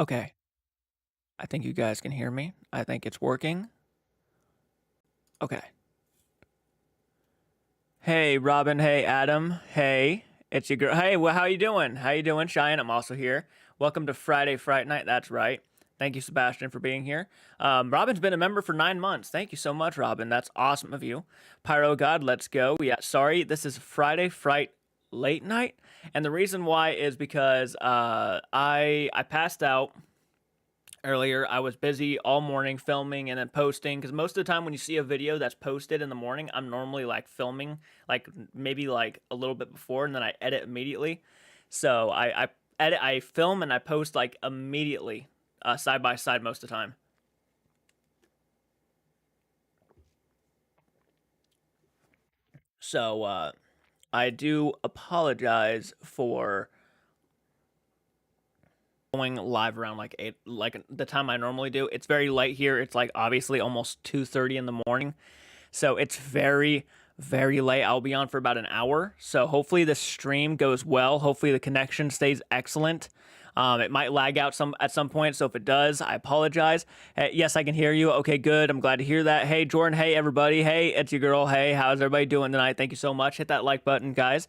Okay, I think you guys can hear me. I think it's working. Okay. Hey, Robin. Hey, Adam. Hey, it's your girl. Hey, well, how you doing? How you doing, Cheyenne? I'm also here. Welcome to Friday Fright Night. That's right. Thank you, Sebastian, for being here. Robin's been a member for 9 months. Thank you so much, Robin. That's awesome of you. Pyro God, let's go. Yeah, sorry, this is Friday Fright Late Night, and the reason why is because I passed out earlier. I was busy all morning filming and then posting because most of the time when you see a video that's posted in the morning, I'm normally like filming like maybe like a little bit before and then I edit immediately. So I edit, I film and I post like immediately, side by side most of the time. So I do apologize for going live around like 8, like the time I normally do. It's very late here. It's like obviously almost 2:30 in the morning. So it's very, very late. I'll be on for about an hour. So hopefully the stream goes well. Hopefully the connection stays excellent. It might lag out some at some point. So if it does, I apologize. Hey, yes, I can hear you. Okay, good. I'm glad to hear that. Hey, Jordan. Hey, everybody. Hey, it's your girl. Hey, how's everybody doing tonight? Thank you so much. Hit that like button, guys.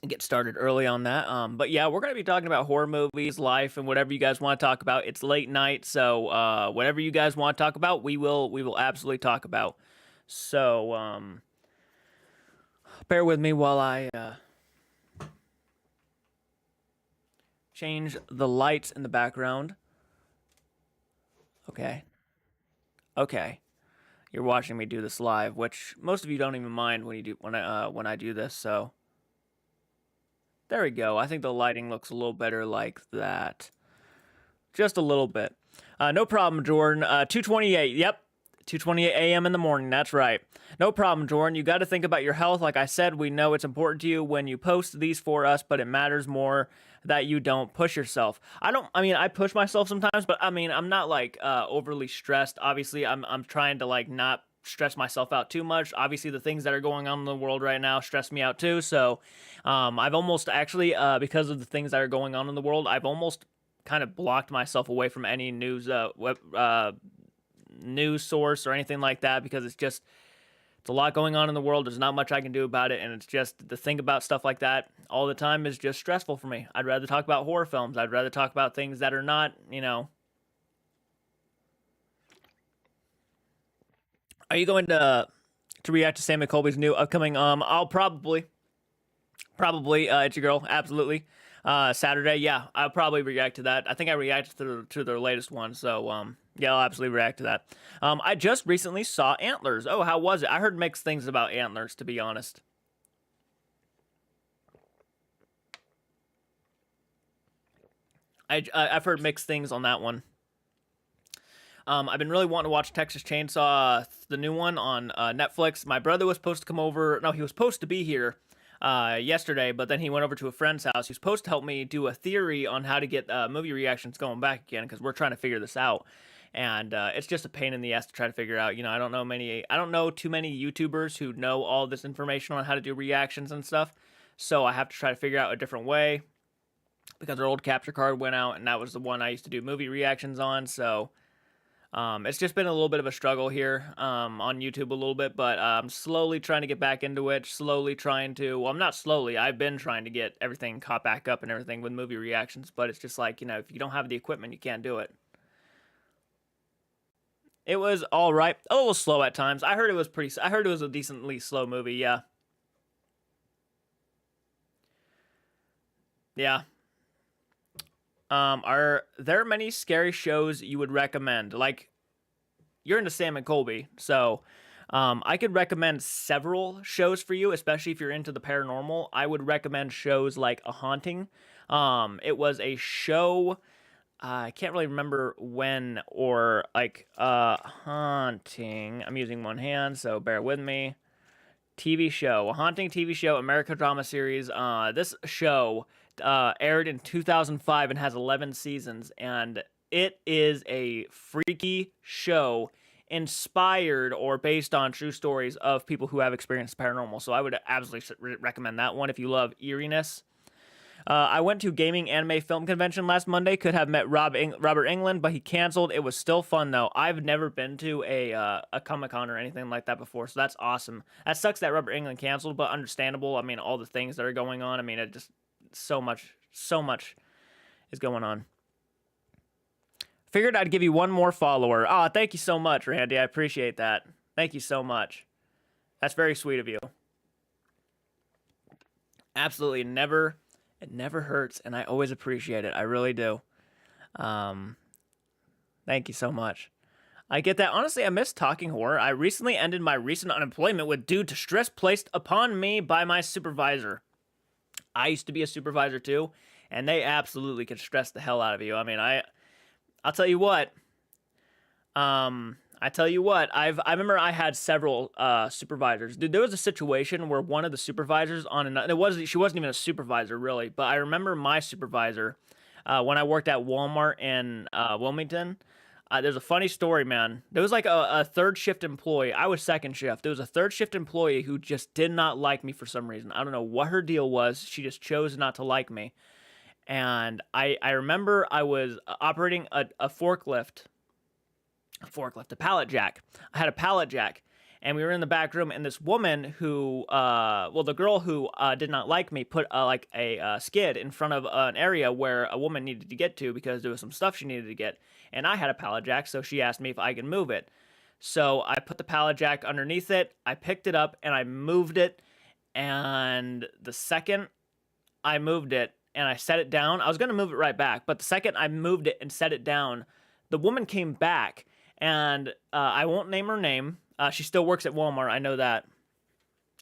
Get started early on that. But yeah, we're gonna be talking about horror movies, life, and whatever you guys want to talk about. It's late night, so whatever you guys want to talk about, we will absolutely talk about. So bear with me while I change the lights in the background. Okay, okay. You're watching me do this live, which most of you don't even mind when I do this. So there we go. I think the lighting looks a little better like that. Just a little bit. No problem, Jordan. 2:28. Yep. 2:28 a.m. in the morning. That's right. No problem, Jordan. You got to think about your health. Like I said, we know it's important to you when you post these for us, but it matters more that you don't push yourself. I mean, I push myself sometimes, but I mean, I'm not like overly stressed. Obviously, I'm trying to like not stress myself out too much. Obviously, the things that are going on in the world right now stress me out too. So, I've almost actually, because of the things that are going on in the world, I've almost kind of blocked myself away from any news source or anything like that because it's a lot going on in the world. There's not much I can do about it, and it's just the thing about stuff like that all the time is just stressful for me. I'd rather talk about horror films. I'd rather talk about things that are not, you know. Are you going to react to Sam McColby's new upcoming? I'll probably it's your girl, absolutely. Saturday, yeah, I'll probably react to that. I think I reacted to their latest one, so yeah, I'll absolutely react to that. I just recently saw Antlers. Oh, how was it? I heard mixed things about Antlers, to be honest. I've heard mixed things on that one. I've been really wanting to watch Texas Chainsaw, the new one on Netflix. My brother was supposed to come over. No, he was supposed to be here yesterday, but then he went over to a friend's house. He was supposed to help me do a theory on how to get movie reactions going back again because we're trying to figure this out. And it's just a pain in the ass to try to figure out. You know, I don't know too many YouTubers who know all this information on how to do reactions and stuff. So I have to try to figure out a different way because our old capture card went out, and that was the one I used to do movie reactions on. So it's just been a little bit of a struggle here on YouTube a little bit, but I'm slowly trying to get back into it. Slowly trying to, well, I'm not slowly. I've been trying to get everything caught back up and everything with movie reactions, but it's just like, you know, if you don't have the equipment, you can't do it. It was all right, a little slow at times. I heard it was pretty. I heard it was a decently slow movie. Yeah, yeah. Are there many scary shows you would recommend? Like, you're into Sam and Colby, so I could recommend several shows for you, especially if you're into the paranormal. I would recommend shows like A Haunting. It was a show. I can't really remember when or like Haunting. I'm using one hand, so bear with me. TV show, a haunting TV show, American drama series. This show aired in 2005 and has 11 seasons, and it is a freaky show inspired or based on true stories of people who have experienced paranormal. So I would absolutely recommend that one if you love eeriness. I went to gaming anime film convention last Monday. Could have met Robert England, but he canceled. It was still fun though. I've never been to a Comic Con or anything like that before, so that's awesome. That sucks that Robert England canceled, but understandable. I mean, all the things that are going on. I mean, it just so much is going on. Figured I'd give you one more follower. Ah, thank you so much, Randy. I appreciate that. Thank you so much. That's very sweet of you. Absolutely never. It never hurts, and I always appreciate it. I really do. Um, Thank you so much. I get that. Honestly, I miss talking horror. I recently ended my recent unemployment due to stress placed upon me by my supervisor. I used to be a supervisor too, and they absolutely can stress the hell out of you. I mean, I'll tell you what. I tell you what. I remember I had several supervisors. Dude, there was a situation where one of the supervisors she wasn't even a supervisor really, but I remember my supervisor when I worked at Walmart in Wilmington. There's a funny story, man. There was like a third shift employee. I was second shift. There was a third shift employee who just did not like me for some reason. I don't know what her deal was. She just chose not to like me. And I remember I was operating a pallet jack. I had a pallet jack, and we were in the back room, and this woman who, the girl who did not like me put like a skid in front of an area where a woman needed to get to because there was some stuff she needed to get, and I had a pallet jack, so she asked me if I could move it. So I put the pallet jack underneath it, I picked it up, and I moved it, and the second I moved it, and I set it down, I was going to move it right back, but the second I moved it and set it down, the woman came back, and I won't name her name. She still works at Walmart, I know that.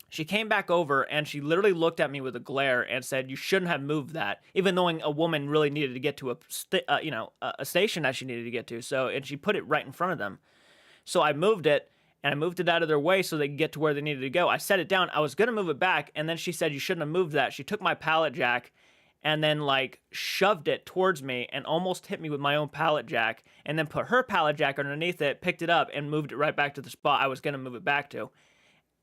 She came back over, and she literally looked at me with a glare and said, "You shouldn't have moved that," even knowing a woman really needed to get to a station that she needed to get to. So, and she put it right in front of them. So I moved it, and I moved it out of their way so they could get to where they needed to go. I set it down. I was going to move it back, and then she said, "You shouldn't have moved that." She took my pallet jack and then like shoved it towards me and almost hit me with my own pallet jack, and then put her pallet jack underneath it, picked it up, and moved it right back to the spot I was going to move it back to.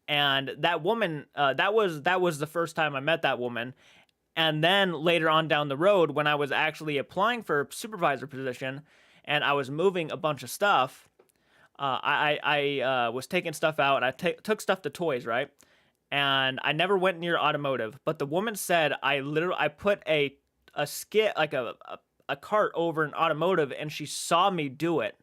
And that woman, that was the first time I met that woman. And then later on down the road, when I was actually applying for a supervisor position and I was moving a bunch of stuff, I was taking stuff out, and I took stuff to toys, right? And I never went near automotive, but the woman said I put a skit, like a cart over an automotive, and she saw me do it.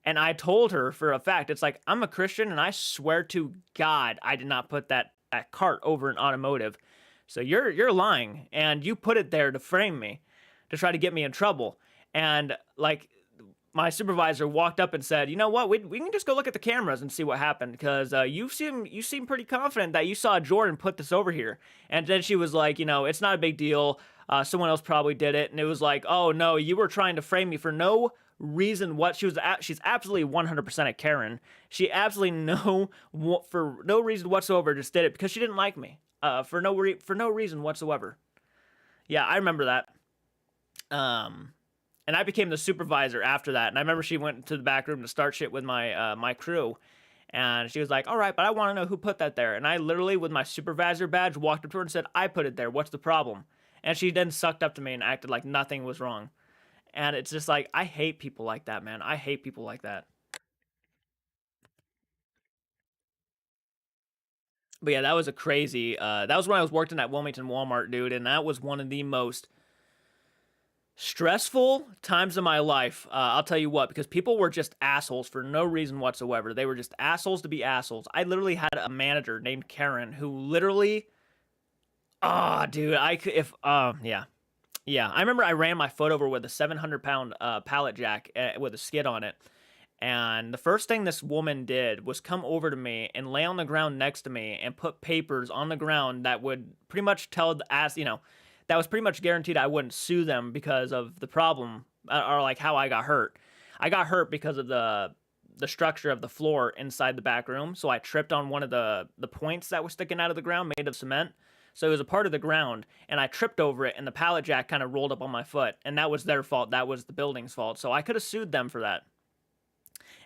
And I told her for a fact, it's like, I'm a Christian, and I swear to God, I did not put that cart over an automotive. So you're lying, and you put it there to frame me, to try to get me in trouble. And like, my supervisor walked up and said, "You know what? We can just go look at the cameras and see what happened, because you seem pretty confident that you saw Jordan put this over here." And then she was like, "It's not a big deal. Someone else probably did it." And it was like, "Oh no, you were trying to frame me for no reason." She's absolutely 100% a Karen. She absolutely for no reason whatsoever just did it because she didn't like me. For no reason whatsoever. Yeah, I remember that. And I became the supervisor after that. And I remember she went to the back room to start shit with my crew. And she was like, "All right, but I want to know who put that there." And I literally, with my supervisor badge, walked up to her and said, "I put it there. What's the problem?" And she then sucked up to me and acted like nothing was wrong. And it's just like, I hate people like that, man. I hate people like that. But yeah, that was a crazy, that was when I was working at Wilmington Walmart, dude. And that was one of the most stressful times of my life. I'll tell you what, because people were just assholes for no reason whatsoever. They were just assholes to be assholes. I literally had a manager named Karen who literally, dude, yeah. Yeah, I remember I ran my foot over with a 700-pound pallet jack with a skid on it. And the first thing this woman did was come over to me and lay on the ground next to me and put papers on the ground that would pretty much tell the ass, that was pretty much guaranteed I wouldn't sue them because of the problem, or like how I got hurt. I got hurt because of the structure of the floor inside the back room. So I tripped on one of the points that was sticking out of the ground made of cement. So it was a part of the ground, and I tripped over it, and the pallet jack kind of rolled up on my foot, and that was their fault. That was the building's fault. So I could have sued them for that.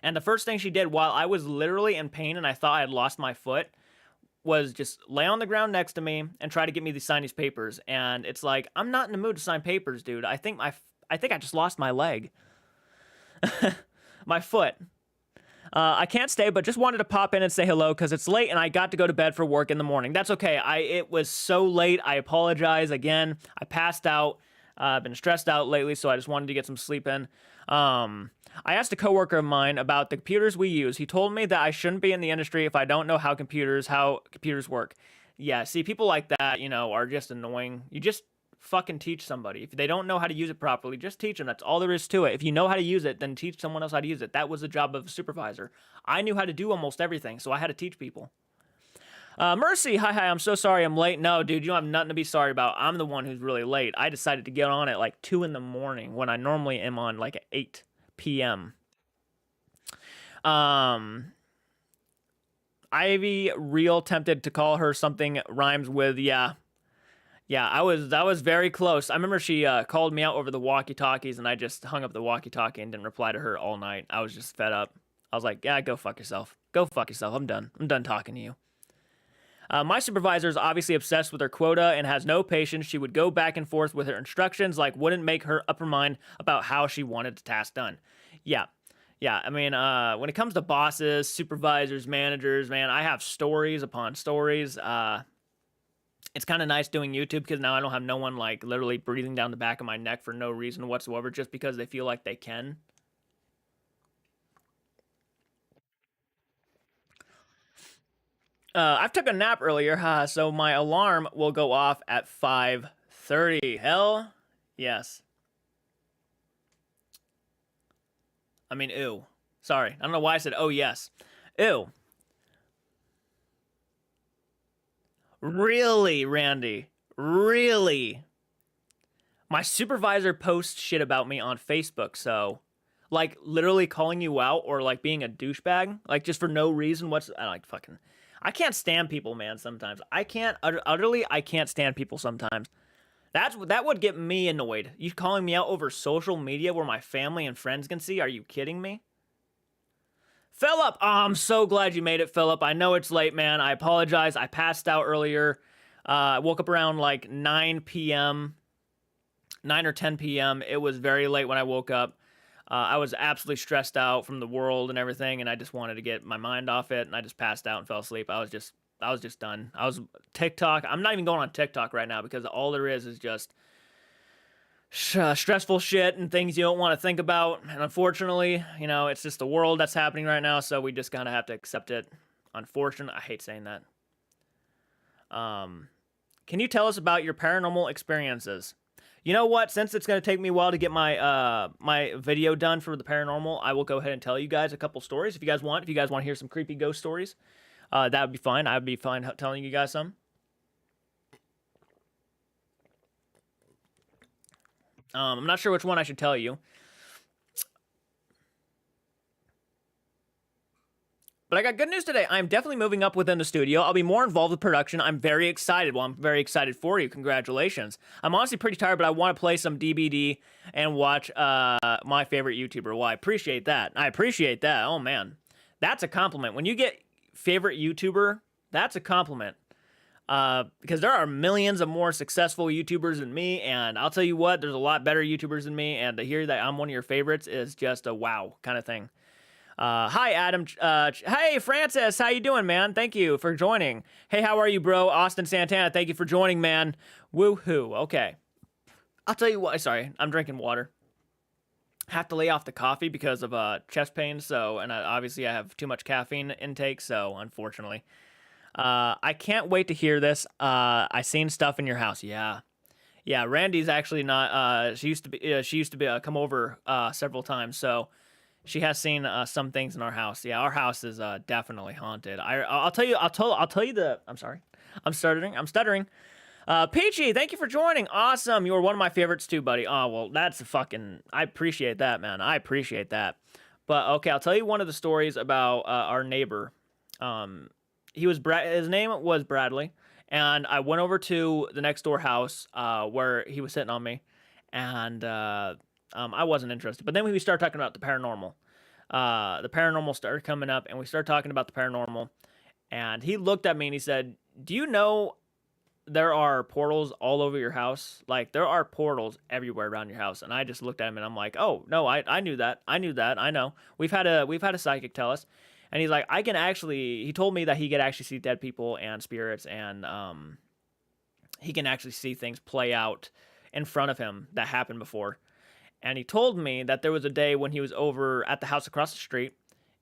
And the first thing she did while I was literally in pain and I thought I had lost my foot was just lay on the ground next to me and try to get me to sign these papers. And it's like, I'm not in the mood to sign papers, dude. I think I just lost my leg, my foot. I can't stay, but just wanted to pop in and say hello because it's late and I got to go to bed for work in the morning. That's okay. It was so late. I apologize again. I passed out. I've been stressed out lately, so I just wanted to get some sleep in. I asked a coworker of mine about the computers we use. He told me that I shouldn't be in the industry if I don't know how computers work. Yeah, see, people like that, are just annoying. You just fucking teach somebody. If they don't know how to use it properly, just teach them. That's all there is to it. If you know how to use it, then teach someone else how to use it. That was the job of a supervisor. I knew how to do almost everything, so I had to teach people. Mercy, hi, I'm so sorry I'm late. No, dude, you don't have nothing to be sorry about. I'm the one who's really late. I decided to get on at like 2 in the morning when I normally am on like at 8 p.m. Ivy real tempted to call her something rhymes with yeah. Yeah, I was very close. I remember she called me out over the walkie-talkies and I just hung up the walkie-talkie and didn't reply to her all night. I was just fed up. I was like, yeah, go fuck yourself. Go fuck yourself. I'm done. I'm done talking to you. My supervisor is obviously obsessed with her quota and has no patience. She would go back and forth with her instructions, like wouldn't make her up her mind about how she wanted the task done. Yeah. Yeah, I mean, when it comes to bosses, supervisors, managers, man, I have stories upon stories. It's kind of nice doing YouTube because now I don't have no one like literally breathing down the back of my neck for no reason whatsoever just because they feel like they can. I've took a nap earlier, so my alarm will go off at 5:30. Hell, yes. I mean, ew. Sorry, I don't know why I said oh yes. Ew. Really, Randy? Really? My supervisor posts shit about me on Facebook, so like literally calling you out or like being a douchebag, like just for no reason. I like fucking. I can't stand people, man. Sometimes I can't utterly. I can't stand people sometimes. That would get me annoyed. You calling me out over social media where my family and friends can see? Are you kidding me? Philip, oh, I'm so glad you made it, Philip. I know it's late, man. I apologize. I passed out earlier. I woke up around like 9 p.m., 9 or 10 p.m. It was very late when I woke up. I was absolutely stressed out from the world and everything, and I just wanted to get my mind off it, and I just passed out and fell asleep. I was just done. I was TikTok. I'm not even going on TikTok right now because all there is just stressful shit and things you don't want to think about. And unfortunately, it's just the world that's happening right now, so we just kind of have to accept it. Unfortunately, I hate saying that. Can you tell us about your paranormal experiences? You know what? Since it's going to take me a while to get my video done for the paranormal, I will go ahead and tell you guys a couple stories if you guys want. If you guys want to hear some creepy ghost stories, that would be fine. I would be fine telling you guys some. I'm not sure which one I should tell you. But I got good news today. I'm definitely moving up within the studio. I'll be more involved with production. I'm very excited. Well, I'm very excited for you. Congratulations. I'm honestly pretty tired, but I want to play some DBD and watch my favorite YouTuber. Well, I appreciate that. I appreciate that. Oh, man. That's a compliment. When you get favorite YouTuber, that's a compliment. Because there are millions of more successful YouTubers than me, and I'll tell you what, there's a lot better YouTubers than me, and to hear that I'm one of your favorites is just a wow kind of thing. Hi, Adam. Hey, Francis. How you doing, man? Thank you for joining. Hey, how are you, bro? Austin Santana, thank you for joining, man. Woohoo. Okay. I'll tell you what. Sorry, I'm drinking water. Have to lay off the coffee because of chest pain, and obviously I have too much caffeine intake, so unfortunately. I can't wait to hear this. I seen stuff in your house. Yeah. Yeah, Randy's actually not, she used to be come over, several times, so she has seen some things in our house. Yeah, our house is definitely haunted. I'll tell you. I'll tell you the. I'm sorry. I'm stuttering. Peachy, thank you for joining. Awesome. You were one of my favorites too, buddy. Oh well, that's a fucking. I appreciate that, man. I appreciate that. But okay, I'll tell you one of the stories about our neighbor. His name was Bradley, and I went over to the next door house where he was sitting on me, and I wasn't interested. But then we started talking about the paranormal. The paranormal started coming up, and we started talking about the paranormal. And he looked at me and he said, "Do you know there are portals all over your house? Like, there are portals everywhere around your house." And I just looked at him and I'm like, "Oh, no, I knew that. I knew that. I know. We've had a psychic tell us." And he's like, he told me that he could actually see dead people and spirits, and he can actually see things play out in front of him that happened before. And he told me that there was a day when he was over at the house across the street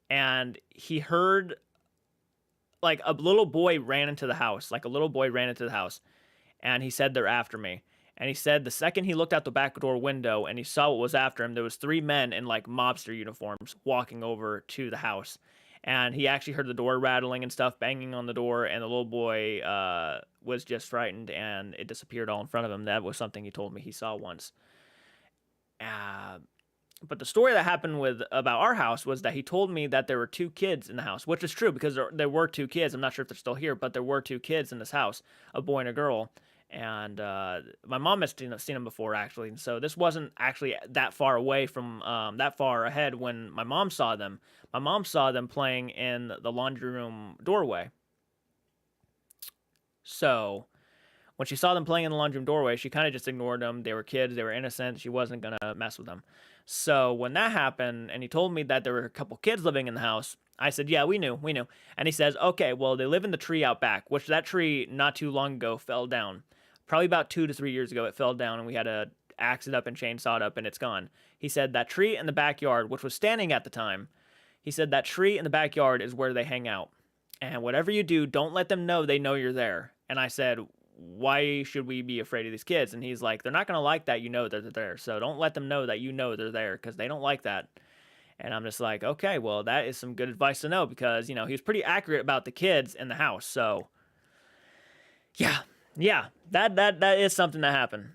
and he heard like a little boy ran into the house. Like a little boy ran into the house. And he said, "They're after me." And he said the second he looked out the back door window and he saw what was after him, there was three men in like mobster uniforms walking over to the house. And he actually heard the door rattling and stuff, banging on the door, and the little boy was just frightened and it disappeared all in front of him. That was something he told me he saw once. But the story that happened about our house was that he told me that there were two kids in the house, which is true because there were two kids. I'm not sure if they're still here, but there were two kids in this house, a boy and a girl. And my mom has seen them before, actually. And so this wasn't actually that far away from that far ahead when my mom saw them. My mom saw them playing in the laundry room doorway. So when she saw them playing in the laundry room doorway, she kind of just ignored them. They were kids. They were innocent. She wasn't going to mess with them. So when that happened, and he told me that there were a couple kids living in the house, I said, "Yeah, we knew. And he says, "Okay, well, they live in the tree out back," which that tree not too long ago fell down. Probably about 2 to 3 years ago, it fell down, and we had to axe it up and chainsaw it up, and it's gone. He said that tree in the backyard, which was standing at the time, he said that tree in the backyard is where they hang out. And whatever you do, don't let them know they know you're there. And I said, "Why should we be afraid of these kids?" And he's like, "They're not going to like that you know that they're there. So don't let them know that you know they're there because they don't like that." And I'm just like, okay, well, that is some good advice to know because, he was pretty accurate about the kids in the house. So, yeah, that is something that happened.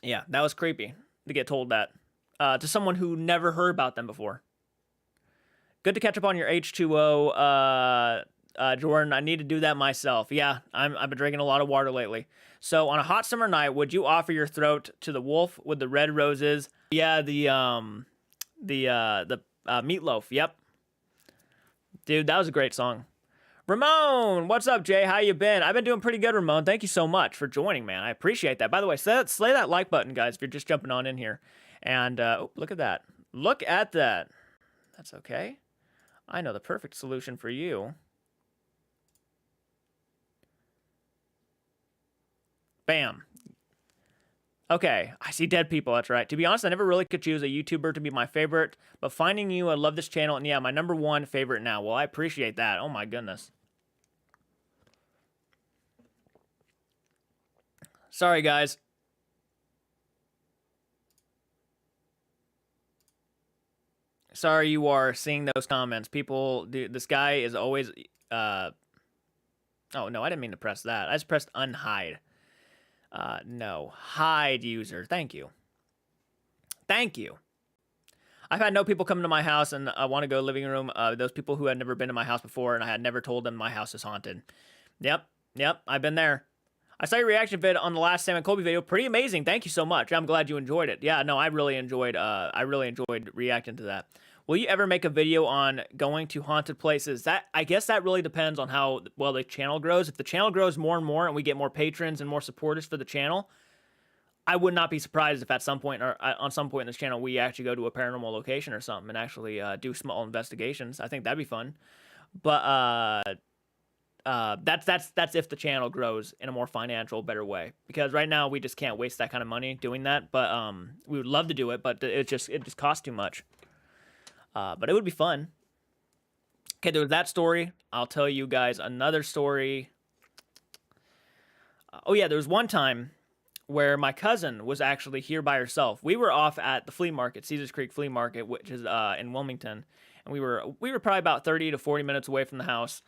Yeah, that was creepy to get told that to someone who never heard about them before. Good to catch up on your H2O, Jordan. I need to do that myself. Yeah, I've been drinking a lot of water lately. So on a hot summer night, would you offer your throat to the wolf with the red roses? Yeah, the Meatloaf. Yep, dude, that was a great song. Ramon, what's up, Jay? How you been? I've been doing pretty good, Ramon. Thank you so much for joining, man. I appreciate that. By the way, slay that like button, guys, if you're just jumping on in here. And oh, look at that. Look at that. That's okay. I know the perfect solution for you. Bam. Okay, I see dead people, that's right. To be honest, I never really could choose a YouTuber to be my favorite, but finding you, I love this channel, and yeah, my #1 favorite now. Well, I appreciate that. Oh my goodness. Sorry, guys. Sorry you are seeing those comments. People, dude, this guy is always, oh no, I didn't mean to press that. I just pressed unhide. No. Hide user. Thank you. Thank you. I've had no people come to my house and want to go living room. Those people who had never been to my house before and I had never told them my house is haunted. Yep. I've been there. I saw your reaction vid on the last Sam and Colby video. Pretty amazing. Thank you so much. I'm glad you enjoyed it. Yeah, no, I really enjoyed reacting to that. Will you ever make a video on going to haunted places? I guess that really depends on how well the channel grows. If the channel grows more and more and we get more patrons and more supporters for the channel, I would not be surprised if at some point or on some point in this channel we actually go to a paranormal location or something and actually do small investigations. I think that'd be fun. But that's if the channel grows in a more financial, better way. Because right now we just can't waste that kind of money doing that. But we would love to do it, but it just costs too much. But it would be fun. Okay, there was that story. I'll tell you guys another story. Oh yeah, there was one time where my cousin was actually here by herself. We were off at the flea market, Caesars Creek Flea Market, which is in Wilmington, and we were probably about 30 to 40 minutes away from the house.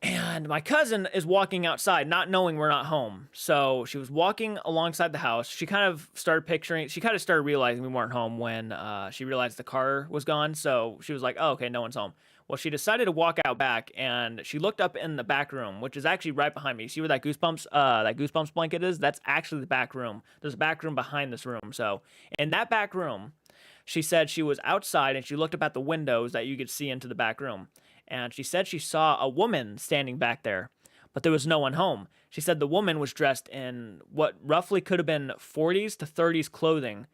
And my cousin is walking outside, not knowing we're not home. So she was walking alongside the house. She kind of started realizing we weren't home when she realized the car was gone. So she was like, "Oh, okay, no one's home." Well, she decided to walk out back, and she looked up in the back room, which is actually right behind me. You see where that Goosebumps blanket is? That's actually the back room. There's a back room behind this room. So in that back room, she said she was outside, and she looked up at the windows that you could see into the back room. and she said she saw a woman standing back there, but there was no one home. She said the woman was dressed in what roughly could have been 40s to 30s clothing,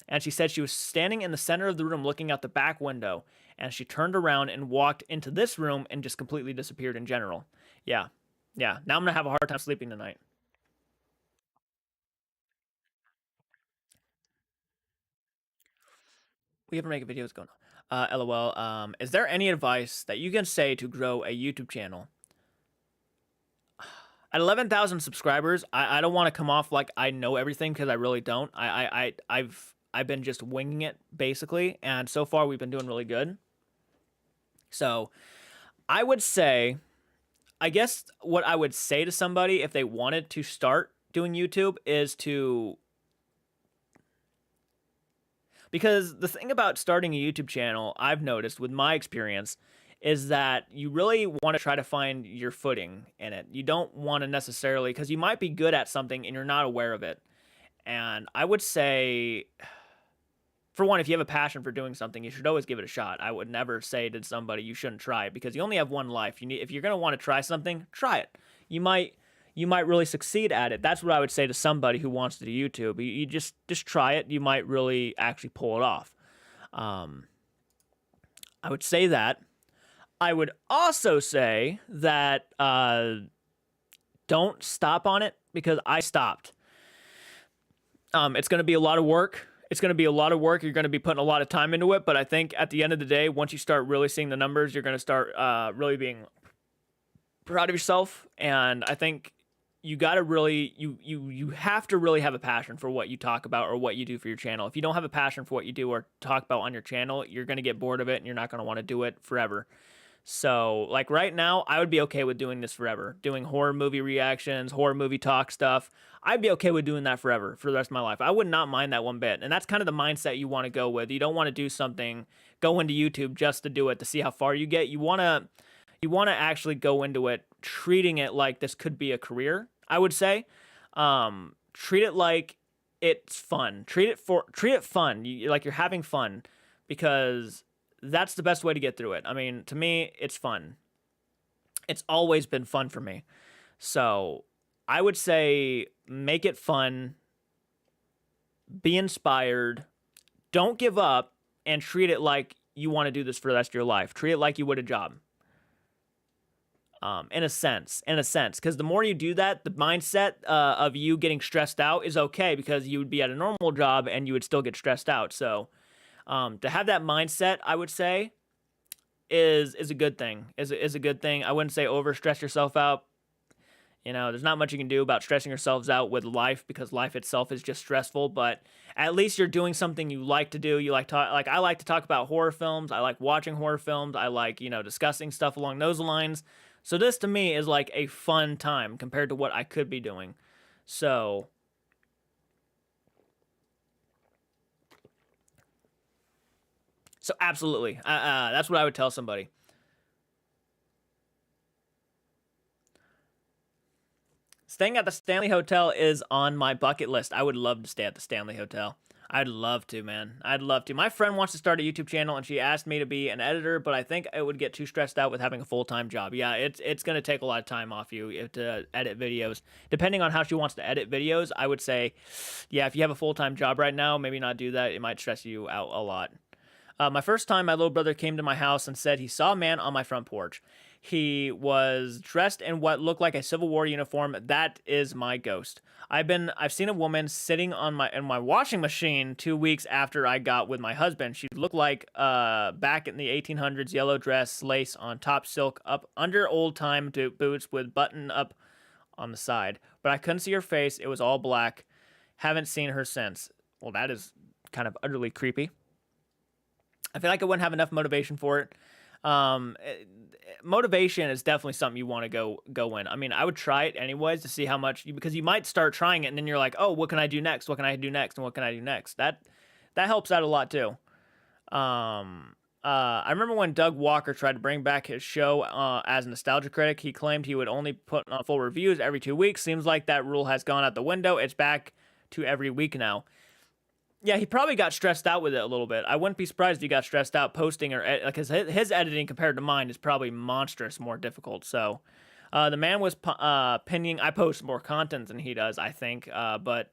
and she said she was standing in the center of the room looking out the back window, and she turned around and walked into this room and just completely disappeared in general. Yeah. Yeah. Now I'm going to have a hard time sleeping tonight. We ever make videos going on? LOL. Is there any advice that you can say to grow a YouTube channel? At 11,000 subscribers, I don't want to come off like I know everything because I really don't. I've been just winging it basically, and so far we've been doing really good. So I would say, I guess what I would say to somebody if they wanted to start doing YouTube is to, because the thing about starting a YouTube channel, I've noticed with my experience, is that you really want to try to find your footing in it. You don't want to necessarily, because you might be good at something and you're not aware of it. And I would say, for one, if you have a passion for doing something, you should always give it a shot. I would never say to somebody you shouldn't try it, because you only have one life. If you're going to want to try something, try it. You might really succeed at it. That's what I would say to somebody who wants to do YouTube. You just try it. You might really actually pull it off. I would say that. I would also say that don't stop on it, because I stopped. It's going to be a lot of work. It's going to be a lot of work. You're going to be putting a lot of time into it. But I think at the end of the day, once you start really seeing the numbers, you're going to start really being proud of yourself. And I think you got to really, you have to really have a passion for what you talk about or what you do for your channel. If you don't have a passion for what you do or talk about on your channel, you're going to get bored of it and you're not going to want to do it forever. So, like right now, I would be okay with doing this forever. Doing horror movie reactions, horror movie talk stuff. I'd be okay with doing that forever, for the rest of my life. I would not mind that one bit. And that's kind of the mindset you want to go with. You don't want to do something, go into YouTube just to do it, to see how far you get. You want to actually go into it treating it like this could be a career, I would say. Treat it like it's fun. Treat it fun. Like you're having fun, because that's the best way to get through it. I mean, to me, it's fun. It's always been fun for me. So I would say make it fun, be inspired, don't give up, and treat it like you want to do this for the rest of your life. Treat it like you would a job. In a sense, because the more you do that, the mindset of you getting stressed out is okay, because you would be at a normal job and you would still get stressed out. So to have that mindset, I would say, is a good thing. Is a good thing. I wouldn't say over stress yourself out. You know, there's not much you can do about stressing yourselves out with life, because life itself is just stressful. But at least you're doing something you like to do. You like I like to talk about horror films. I like watching horror films. I like, discussing stuff along those lines. So this to me is like a fun time compared to what I could be doing. So absolutely, that's what I would tell somebody. Staying at the Stanley Hotel is on my bucket list. I would love to stay at the Stanley Hotel. I'd love to, man. I'd love to. My friend wants to start a YouTube channel, and she asked me to be an editor, but I think it would get too stressed out with having a full-time job. Yeah, it's going to take a lot of time off you to edit videos. Depending on how she wants to edit videos, I would say, yeah, if you have a full-time job right now, maybe not do that. It might stress you out a lot. My first time, my little brother came to my house and said he saw a man on my front porch. He was dressed in what looked like a Civil War uniform. That is my ghost. I've seen a woman sitting in my washing machine 2 weeks after I got with my husband. She looked like back in the 1800s, yellow dress, lace on top, silk up under old time boots with button up on the side. But I couldn't see her face. It was all black. Haven't seen her since. Well, that is kind of utterly creepy. I feel like I wouldn't have enough motivation for it. Motivation is definitely something you want to go in. I mean, I would try it anyways to see how much, because you might start trying it and then you're like, oh, what can I do next? What can I do next? And what can I do next? That helps out a lot too. I remember when Doug Walker tried to bring back his show as a nostalgia critic. He claimed he would only put on full reviews every 2 weeks. Seems like that rule has gone out the window. It's back to every week now. Yeah, he probably got stressed out with it a little bit. I wouldn't be surprised if he got stressed out posting or like his editing compared to mine is probably monstrous more difficult. So, the man was pinning. I post more content than he does, I think, but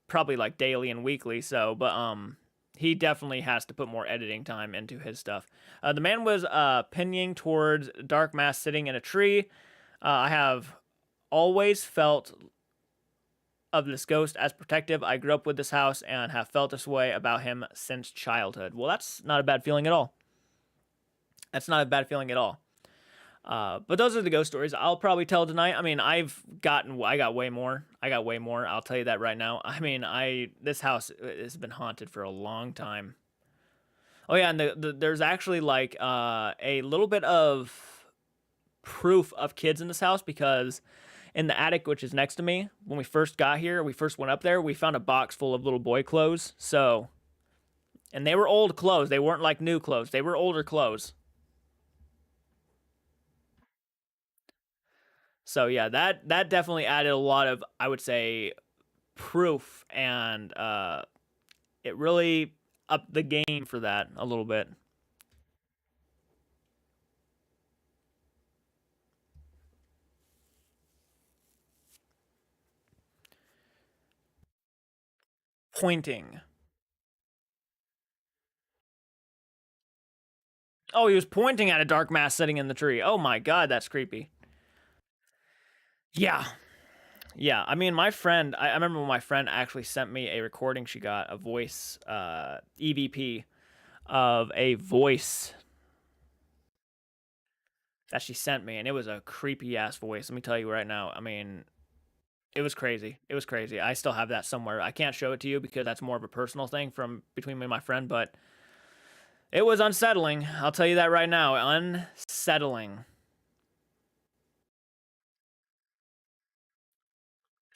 probably like daily and weekly. So, but he definitely has to put more editing time into his stuff. The man was pinning towards dark mass sitting in a tree. I have always felt of this ghost as protective. I grew up with this house and have felt this way about him since childhood. Well, that's not a bad feeling at all. That's not a bad feeling at all. But those are the ghost stories I'll probably tell tonight. I mean, I got way more. I got way more. I'll tell you that right now. I mean, this house has been haunted for a long time. Oh yeah, and there's actually like a little bit of proof of kids in this house because in the attic, which is next to me, when we first got here, we first went up there, we found a box full of little boy clothes. So, and they were old clothes. They weren't like new clothes. They were older clothes. So yeah, that definitely added a lot of, I would say, proof, and it really upped the game for that a little bit. Pointing. Oh, he was pointing at a dark mass sitting in the tree. Oh my god, that's creepy. Yeah. Yeah, I mean, my friend, I remember when my friend actually sent me a recording she got, a voice, EVP of a voice that she sent me, and it was a creepy ass voice. Let me tell you right now. I mean, it was crazy. It was crazy. I still have that somewhere. I can't show it to you because that's more of a personal thing from between me and my friend, but it was unsettling. I'll tell you that right now. Unsettling.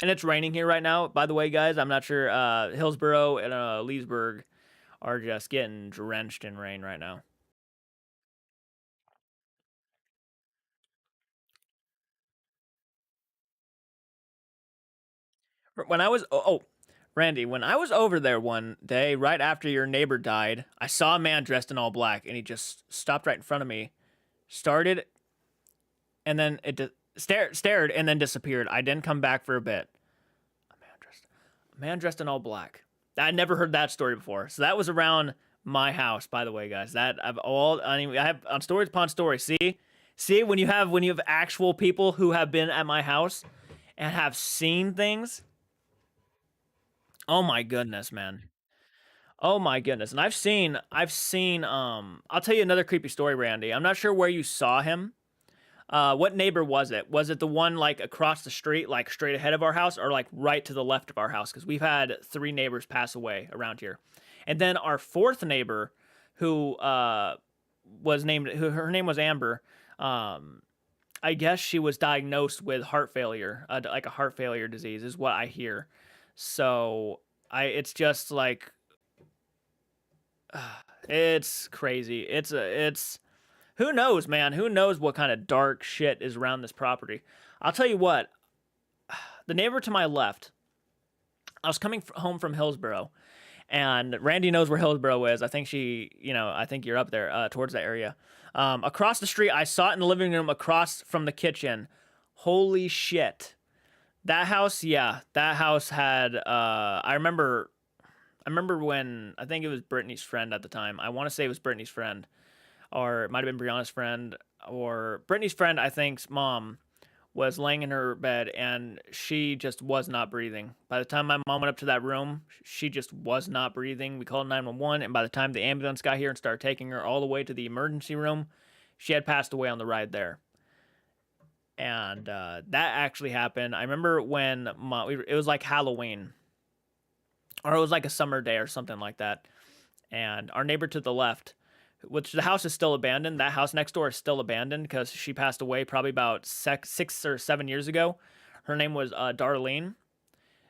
And it's raining here right now, by the way, guys. I'm not sure. Hillsboro and Leesburg are just getting drenched in rain right now. When I was Randy, when I was over there one day, right after your neighbor died, I saw a man dressed in all black, and he just stopped right in front of me, started, and then stared, and then disappeared. I didn't come back for a bit. A man dressed in all black. I'd never heard that story before. So that was around my house, by the way, guys. That I mean, I have on stories upon stories. See when you have actual people who have been at my house and have seen things. Oh my goodness, man. Oh my goodness. And I've seen I'll tell you another creepy story, Randy. I'm not sure where you saw him. What neighbor was it? Was it the one like across the street, like straight ahead of our house, or like right to the left of our house? Because we've had three neighbors pass away around here. And then our fourth neighbor, who her name was Amber. Um, I guess she was diagnosed with heart failure, like a heart failure disease, is what I hear. So it's just like, it's crazy. It's who knows, man? Who knows what kind of dark shit is around this property? I'll tell you what. The neighbor to my left, I was coming home from Hillsboro, and Randy knows where Hillsboro is. I think I think you're up there, towards that area. Across the street, I saw it in the living room across from the kitchen. Holy shit. That house, yeah, that house had, I remember when, I think it was Brittany's friend at the time. I want to say it was Brittany's friend, or it might have been Brianna's friend, or Brittany's friend, I think's mom was laying in her bed and she just was not breathing. By the time my mom went up to that room, she just was not breathing. We called 911, and by the time the ambulance got here and started taking her all the way to the emergency room, she had passed away on the ride there. And that actually happened. I remember when it was like Halloween, or it was like a summer day or something like that. And our neighbor to the left, which the house is still abandoned. That house next door is still abandoned because she passed away probably about 6 or 7 years ago. Her name was Darlene.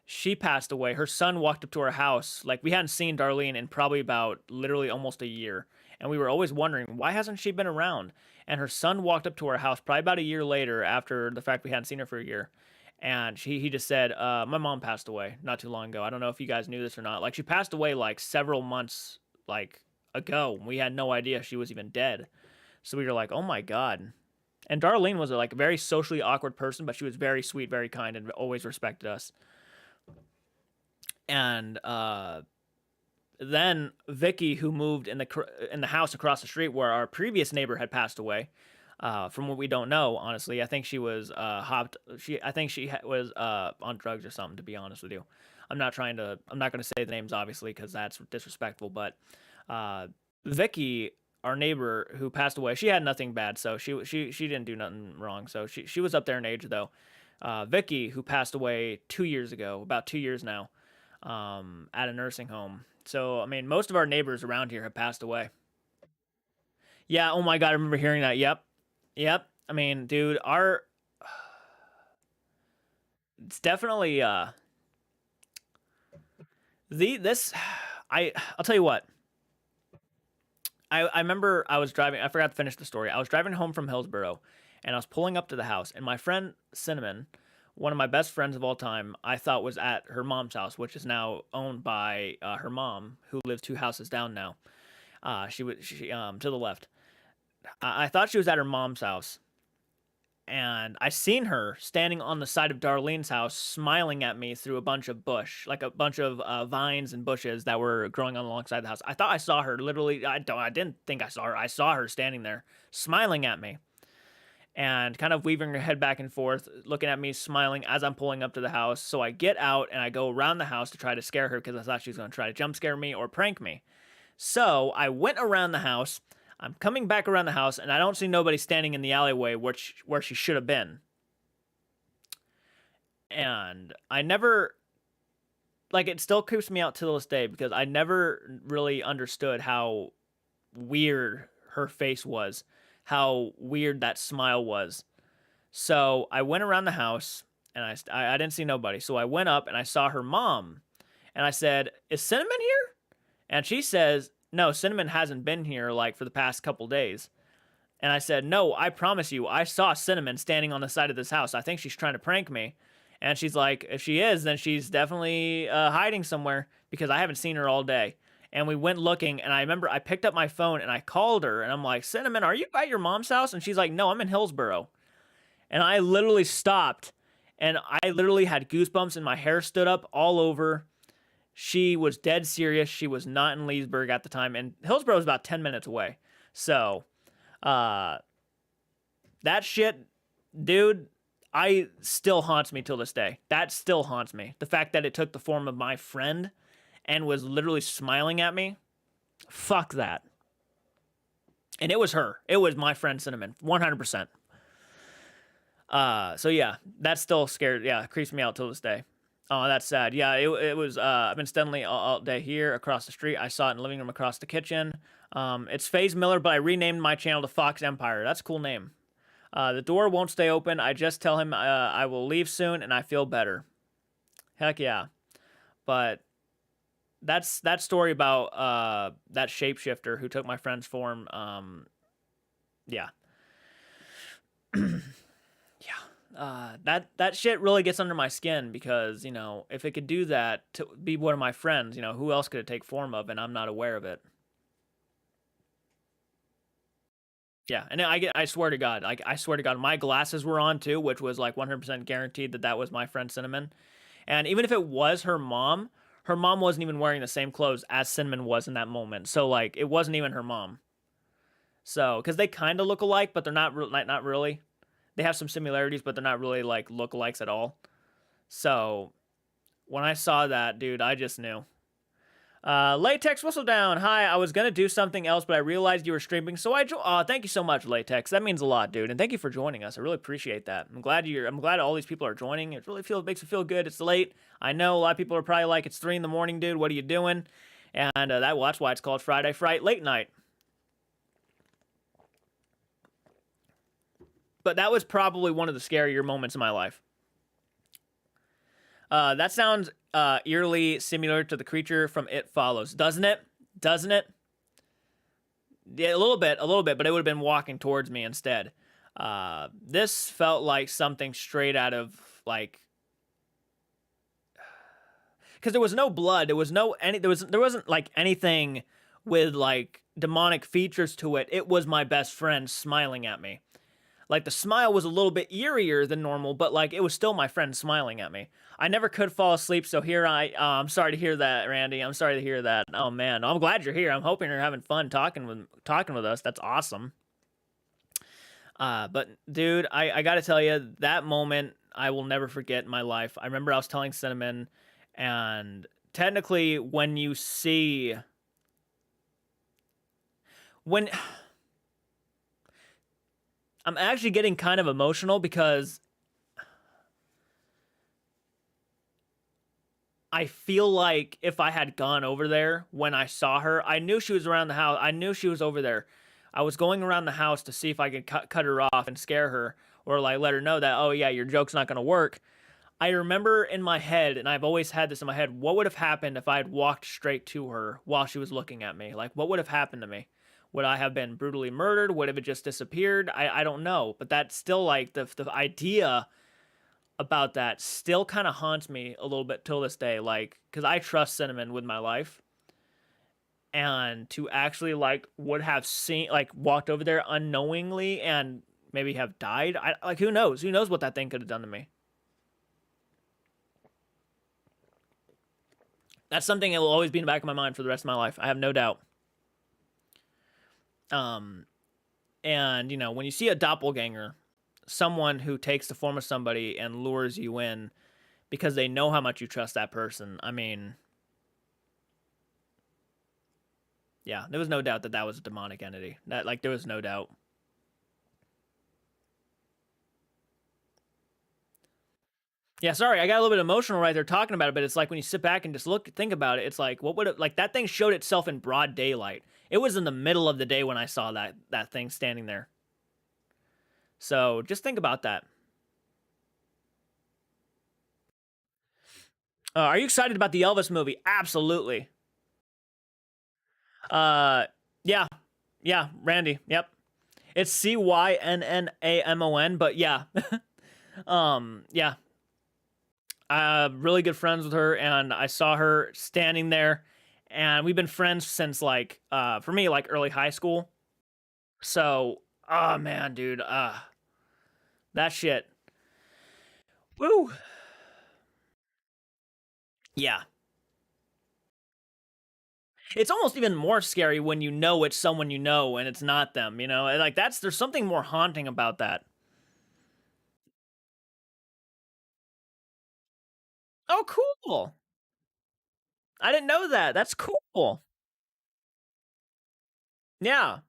She passed away. Her son walked up to our house. Like, we hadn't seen Darlene in probably about literally almost a year. And we were always wondering, why hasn't she been around? And her son walked up to our house probably about a year later after the fact we hadn't seen her for a year. and he just said, my mom passed away not too long ago. I don't know if you guys knew this or not. Like, she passed away like several months like ago. We had no idea she was even dead. So we were like, oh my god. And Darlene was like a very socially awkward person, but she was very sweet, very kind, and always respected us. And then Vicky, who moved in the house across the street where our previous neighbor had passed away, from what we don't know, honestly, I think she was I think she was on drugs or something. To be honest with you, I'm not going to say the names obviously because that's disrespectful. But Vicky, our neighbor who passed away, she had nothing bad, so she didn't do nothing wrong. So she was up there in age though. Vicky, who passed away 2 years ago, about 2 years now, at a nursing home. So I mean, most of our neighbors around here have passed away. Yeah. Oh my god, I remember hearing that. Yep. Yep. I mean, dude, our it's definitely the this I'll tell you what. I remember I was driving. I forgot to finish the story. I was driving home from Hillsboro, and I was pulling up to the house, and my friend Cinnamon, one of my best friends of all time, I thought was at her mom's house, which is now owned by her mom, who lives 2 houses down now. She to the left. I thought she was at her mom's house, and I seen her standing on the side of Darlene's house, smiling at me through a bunch of bush, like a bunch of vines and bushes that were growing on alongside the house. I thought I saw her. Literally, I didn't think I saw her. I saw her standing there, smiling at me, and kind of weaving her head back and forth, looking at me, smiling as I'm pulling up to the house. So I get out and I go around the house to try to scare her because I thought she was going to try to jump scare me or prank me. So I went around the house. I'm coming back around the house, and I don't see nobody standing in the alleyway where she should have been. And I never, like, it still creeps me out to this day because I never really understood how weird her face was, how weird that smile was. So I went around the house, and I didn't see nobody. So I went up, and I saw her mom, and I said, "Is Cinnamon here?" And she says, "No, Cinnamon hasn't been here like for the past couple days." And I said, "No, I promise you, I saw Cinnamon standing on the side of this house. I think she's trying to prank me." And she's like, "If she is, then she's definitely hiding somewhere because I haven't seen her all day." And we went looking, and I remember I picked up my phone and I called her, and I'm like, "Cinnamon, are you at your mom's house?" And she's like, "No, I'm in Hillsboro." And I literally stopped, and I literally had goosebumps, and my hair stood up all over. She was dead serious. She was not in Leesburg at the time, and Hillsboro is about 10 minutes away. So, that shit, dude, I still haunts me till this day. That still haunts me. The fact that it took the form of my friend and was literally smiling at me, fuck that. And it was her. It was my friend Cinnamon, 100%. So yeah, that still scared. Yeah, creeps me out till this day. Oh, that's sad. Yeah, it was. I've been steadily all day here across the street. I saw it in the living room across the kitchen. It's FaZe Miller, but I renamed my channel to Fox Empire. That's a cool name. The door won't stay open. I just tell him I will leave soon, and I feel better. Heck yeah. But that's that story about that shapeshifter who took my friend's form. Yeah. That shit really gets under my skin because, you know, if it could do that to be one of my friends, you know, who else could it take form of, and I'm not aware of it. Yeah, and I swear to God, like, I swear to God, my glasses were on too, which was like 100% guaranteed that that was my friend Cinnamon. And even if it was her mom wasn't even wearing the same clothes as Cinnamon was in that moment. So, like, it wasn't even her mom. So, because they kind of look alike, but they're not really. They have some similarities, but they're not really like lookalikes at all. So when I saw that, dude, I just knew. Latex Whistle Down. Hi, I was gonna do something else, but I realized you were streaming, so I thank you so much, Latex. That means a lot, dude, and thank you for joining us. I really appreciate that. I'm glad all these people are joining. It really makes me feel good. It's late. I know a lot of people are probably like, it's 3 in the morning, dude. What are you doing? And that's why it's called Friday Fright Late Night. But that was probably one of the scarier moments in my life. That sounds eerily similar to the creature from It Follows, doesn't it? Doesn't it? Yeah, a little bit, but it would have been walking towards me instead. This felt like something straight out of, like, because there was no blood, there was no any, there wasn't like anything with like demonic features to it. It was my best friend smiling at me. Like the smile was a little bit eerier than normal, but like it was still my friend smiling at me. I never could fall asleep, so here I'm sorry to hear that, Randy. I'm sorry to hear that. Oh man, I'm glad you're here. I'm hoping you're having fun talking with us. That's awesome. But dude, I gotta tell you, that moment I will never forget in my life. I remember I was telling Cinnamon, and technically, when you see when I'm actually getting kind of emotional because I feel like if I had gone over there when I saw her, I knew she was around the house. I knew she was over there. I was going around the house to see if I could cut her off and scare her or like let her know that, oh yeah, your joke's not going to work. I remember in my head, and I've always had this in my head, what would have happened if I had walked straight to her while she was looking at me? Like, what would have happened to me? Would I have been brutally murdered? Would have it just disappeared? I don't know. But that's still like the idea about that still kind of haunts me a little bit till this day. Like, because I trust Cinnamon with my life. And to actually like would have seen like walked over there unknowingly and maybe have died. I like who knows what that thing could have done to me. That's something that will always be in the back of my mind for the rest of my life. I have no doubt. Um, and you know, when you see a doppelganger, someone who takes the form of somebody and lures you in because they know how much you trust that person. I mean, yeah, there was no doubt that that was a demonic entity. That like there was no doubt. Yeah, sorry, I got a little bit emotional right there talking about it, but it's like when you sit back and just think about it, it's like what would it like that thing showed itself in broad daylight. It was in the middle of the day when I saw that thing standing there. So just think about that. Are you excited about the Elvis movie? Absolutely. Uh, yeah, yeah, Randy. Yep, it's Cynnamon, but yeah, yeah. Really good friends with her, and I saw her standing there, and we've been friends since like, for me, like early high school. So, oh man, dude, that shit. Woo. Yeah, it's almost even more scary when you know it's someone you know and it's not them. You know, like that's there's something more haunting about that. Oh, cool. I didn't know that. That's cool. Yeah,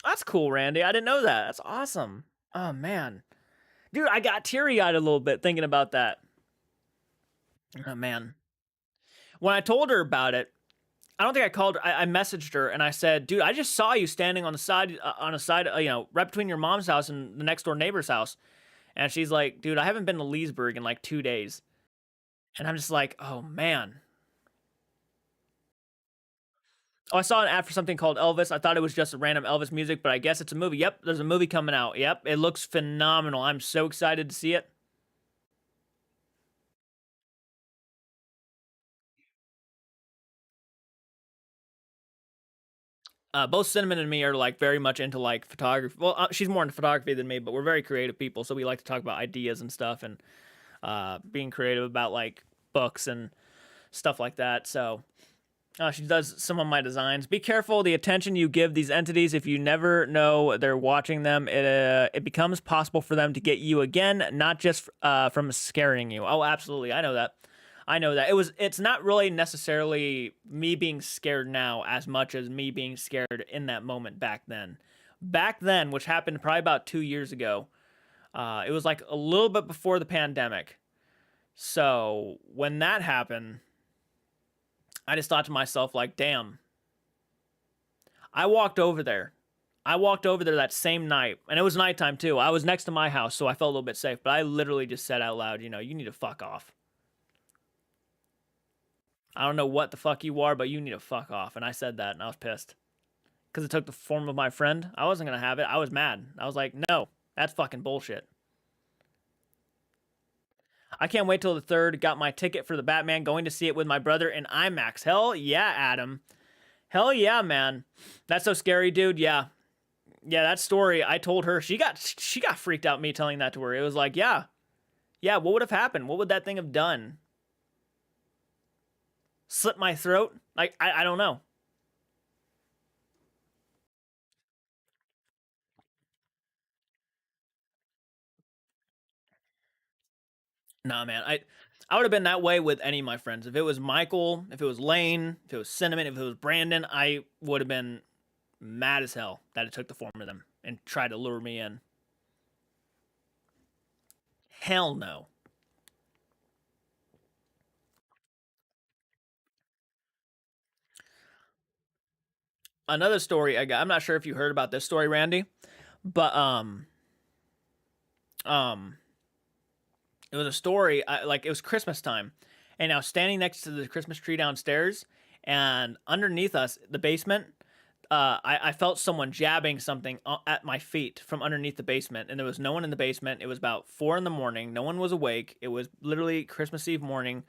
that's cool, Randy. I didn't know that. That's awesome. Oh man, dude, I got teary eyed a little bit thinking about that. Oh man, when I told her about it, I don't think I called her. I messaged her and I said, "Dude, I just saw you standing on the side, on a side, you know, right between your mom's house and the next door neighbor's house." And she's like, "Dude, I haven't been to Leesburg in like 2 days." And I'm just like, "Oh man." Oh, I saw an ad for something called Elvis. I thought it was just random Elvis music, but I guess it's a movie. Yep, there's a movie coming out. Yep, it looks phenomenal. I'm so excited to see it. Both Cinnamon and me are like very much into like photography. Well, she's more into photography than me, but we're very creative people, so we like to talk about ideas and stuff and being creative about like books and stuff like that. So she does some of my designs. Be careful the attention you give these entities. If you never know they're watching them, it becomes possible for them to get you again, not just from scaring you. Oh, absolutely, I know that. I know that it's not really necessarily me being scared now as much as me being scared in that moment back then. Back then, which happened probably about 2 years ago, it was like a little bit before the pandemic. So when that happened, I just thought to myself, like, damn, I walked over there. I walked over there that same night, and it was nighttime too. I was next to my house, so I felt a little bit safe, but I literally just said out loud, you know, you need to fuck off. I don't know what the fuck you are, but you need to fuck off. And I said that, and I was pissed. Because it took the form of my friend. I wasn't going to have it. I was mad. I was like, no, that's fucking bullshit. I can't wait till the 3rd. Got my ticket for the Batman. Going to see it with my brother in IMAX. Hell yeah, Adam. Hell yeah, man. That's so scary, dude. Yeah. Yeah, that story I told her, she got freaked out me telling that to her. It was like, yeah. Yeah, what would have happened? What would that thing have done? Slit my throat? Like I don't know. Nah, man. I would have been that way with any of my friends. If it was Michael, if it was Lane, if it was Cinnamon, if it was Brandon, I would have been mad as hell that it took the form of them and tried to lure me in. Hell no. Another story I got. I'm not sure if you heard about this story, Randy, but um it was a story like it was Christmas time, and I was standing next to the Christmas tree downstairs, and underneath us, the basement, I felt someone jabbing something at my feet from underneath the basement, and there was no one in the basement. It was about 4 in the morning. No one was awake. It was literally Christmas Eve morning,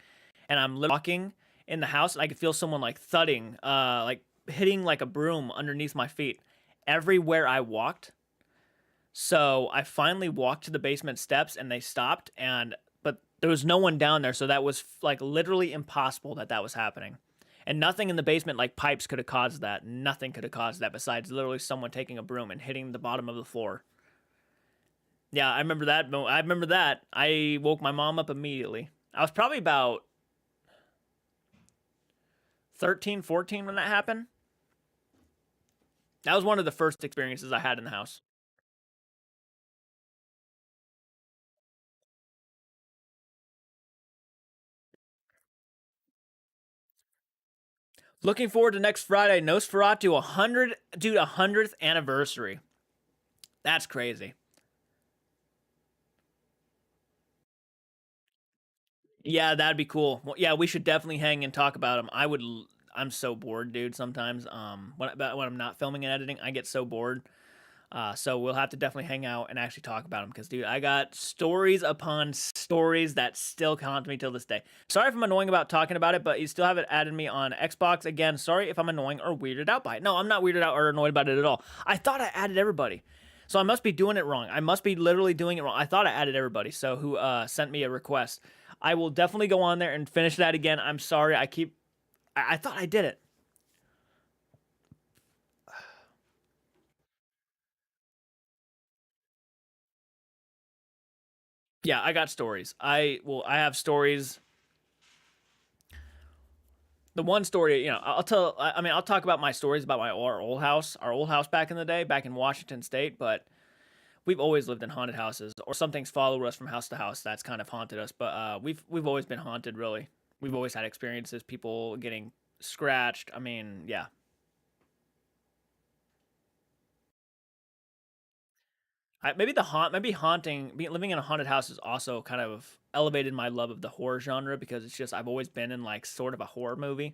and I'm walking in the house, and I could feel someone like thudding, like hitting like a broom underneath my feet everywhere I walked. So I finally walked to the basement steps, and they stopped, and but there was no one down there, so that was like literally impossible that that was happening. And nothing in the basement, like pipes, could have caused that. Nothing could have caused that besides literally someone taking a broom and hitting the bottom of the floor. Yeah, I remember that. I remember that. I woke my mom up immediately. I was probably about 13, 14 when that happened. That was one of the first experiences I had in the house. Looking forward to next Friday, Nosferatu 100, dude, 100th anniversary. That's crazy. Yeah, that'd be cool. Well, yeah, we should definitely hang and talk about them. I'm so bored, dude. Sometimes, when I'm not filming and editing, I get so bored. So we'll have to definitely hang out and actually talk about them because, dude, I got stories upon stories that still haunt me till this day. Sorry if I'm annoying about talking about it, but you still haven't added me on Xbox. Again, sorry if I'm annoying or weirded out by it. No, I'm not weirded out or annoyed about it at all. I thought I added everybody. So I must be doing it wrong. I must be literally doing it wrong. I thought I added everybody. So who sent me a request. I will definitely go on there and finish that again. I'm sorry. I thought I did it. Yeah, I got stories. I have stories. The one story, I'll tell. I mean, I'll talk about my stories about our old house back in the day, back in Washington State. But we've always lived in haunted houses, or something's followed us from house to house. That's kind of haunted us. But we've always been haunted. Really, we've always had experiences, people getting scratched. I mean, yeah. Maybe living in a haunted house has also kind of elevated my love of the horror genre because it's just I've always been in like sort of a horror movie.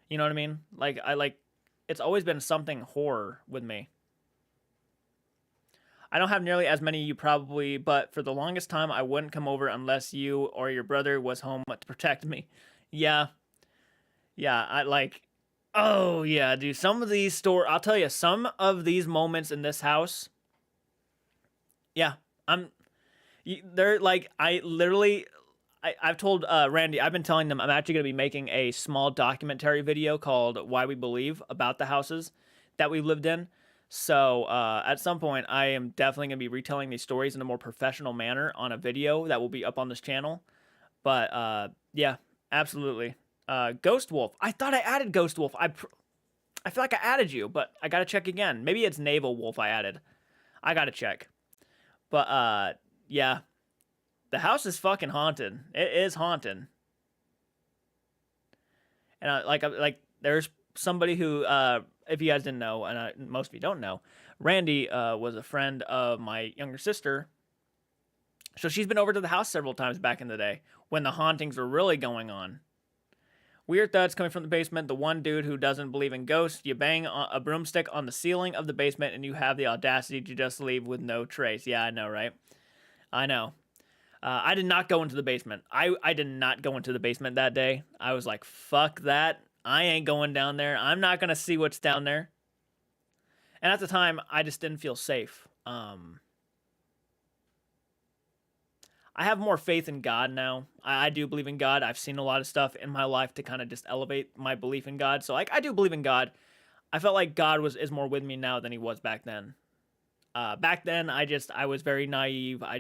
You know what I mean? Like it's always been something horror with me. I don't have nearly as many you probably, but for the longest time I wouldn't come over unless you or your brother was home to protect me. Yeah, yeah, I like. Oh yeah, dude. Some of these I'll tell you, some of these moments in this house. Yeah, I'm. They're like I literally. I've told Randy. I've been telling them I'm actually going to be making a small documentary video called "Why We Believe" about the houses that we lived in. So at some point, I am definitely going to be retelling these stories in a more professional manner on a video that will be up on this channel. But yeah, absolutely. Ghost Wolf. I thought I added Ghost Wolf. I feel like I added you, but I gotta check again. Maybe it's Naval Wolf I added. I gotta check. But yeah, the house is fucking haunted. It is haunted. And there's somebody who, if you guys didn't know, and most of you don't know, Randy was a friend of my younger sister. So she's been over to the house several times back in the day when the hauntings were really going on. Weird thuds coming from the basement. The one dude who doesn't believe in ghosts. You bang a broomstick on the ceiling of the basement and you have the audacity to just leave with no trace. Yeah, I know, right? I know. I did not go into the basement. I did not go into the basement that day. I was like, fuck that. I ain't going down there. I'm not gonna see what's down there. And at the time, I just didn't feel safe. I have more faith in God now. I do believe in God. I've seen a lot of stuff in my life to kind of just elevate my belief in God. So like I do believe in God. I felt like God is more with me now than he was back then. Back then, I was very naive. I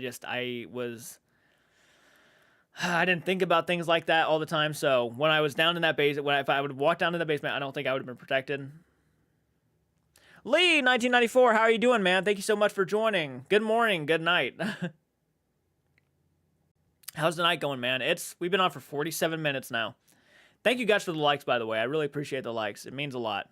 didn't think about things like that all the time. So when I was down in that basement, if I would walk down to the basement, I don't think I would have been protected. Lee, 1994, how are you doing, man? Thank you so much for joining. Good morning, good night. How's the night going, man? We've been on for 47 minutes now. Thank you guys for the likes, by the way. I really appreciate the likes. It means a lot.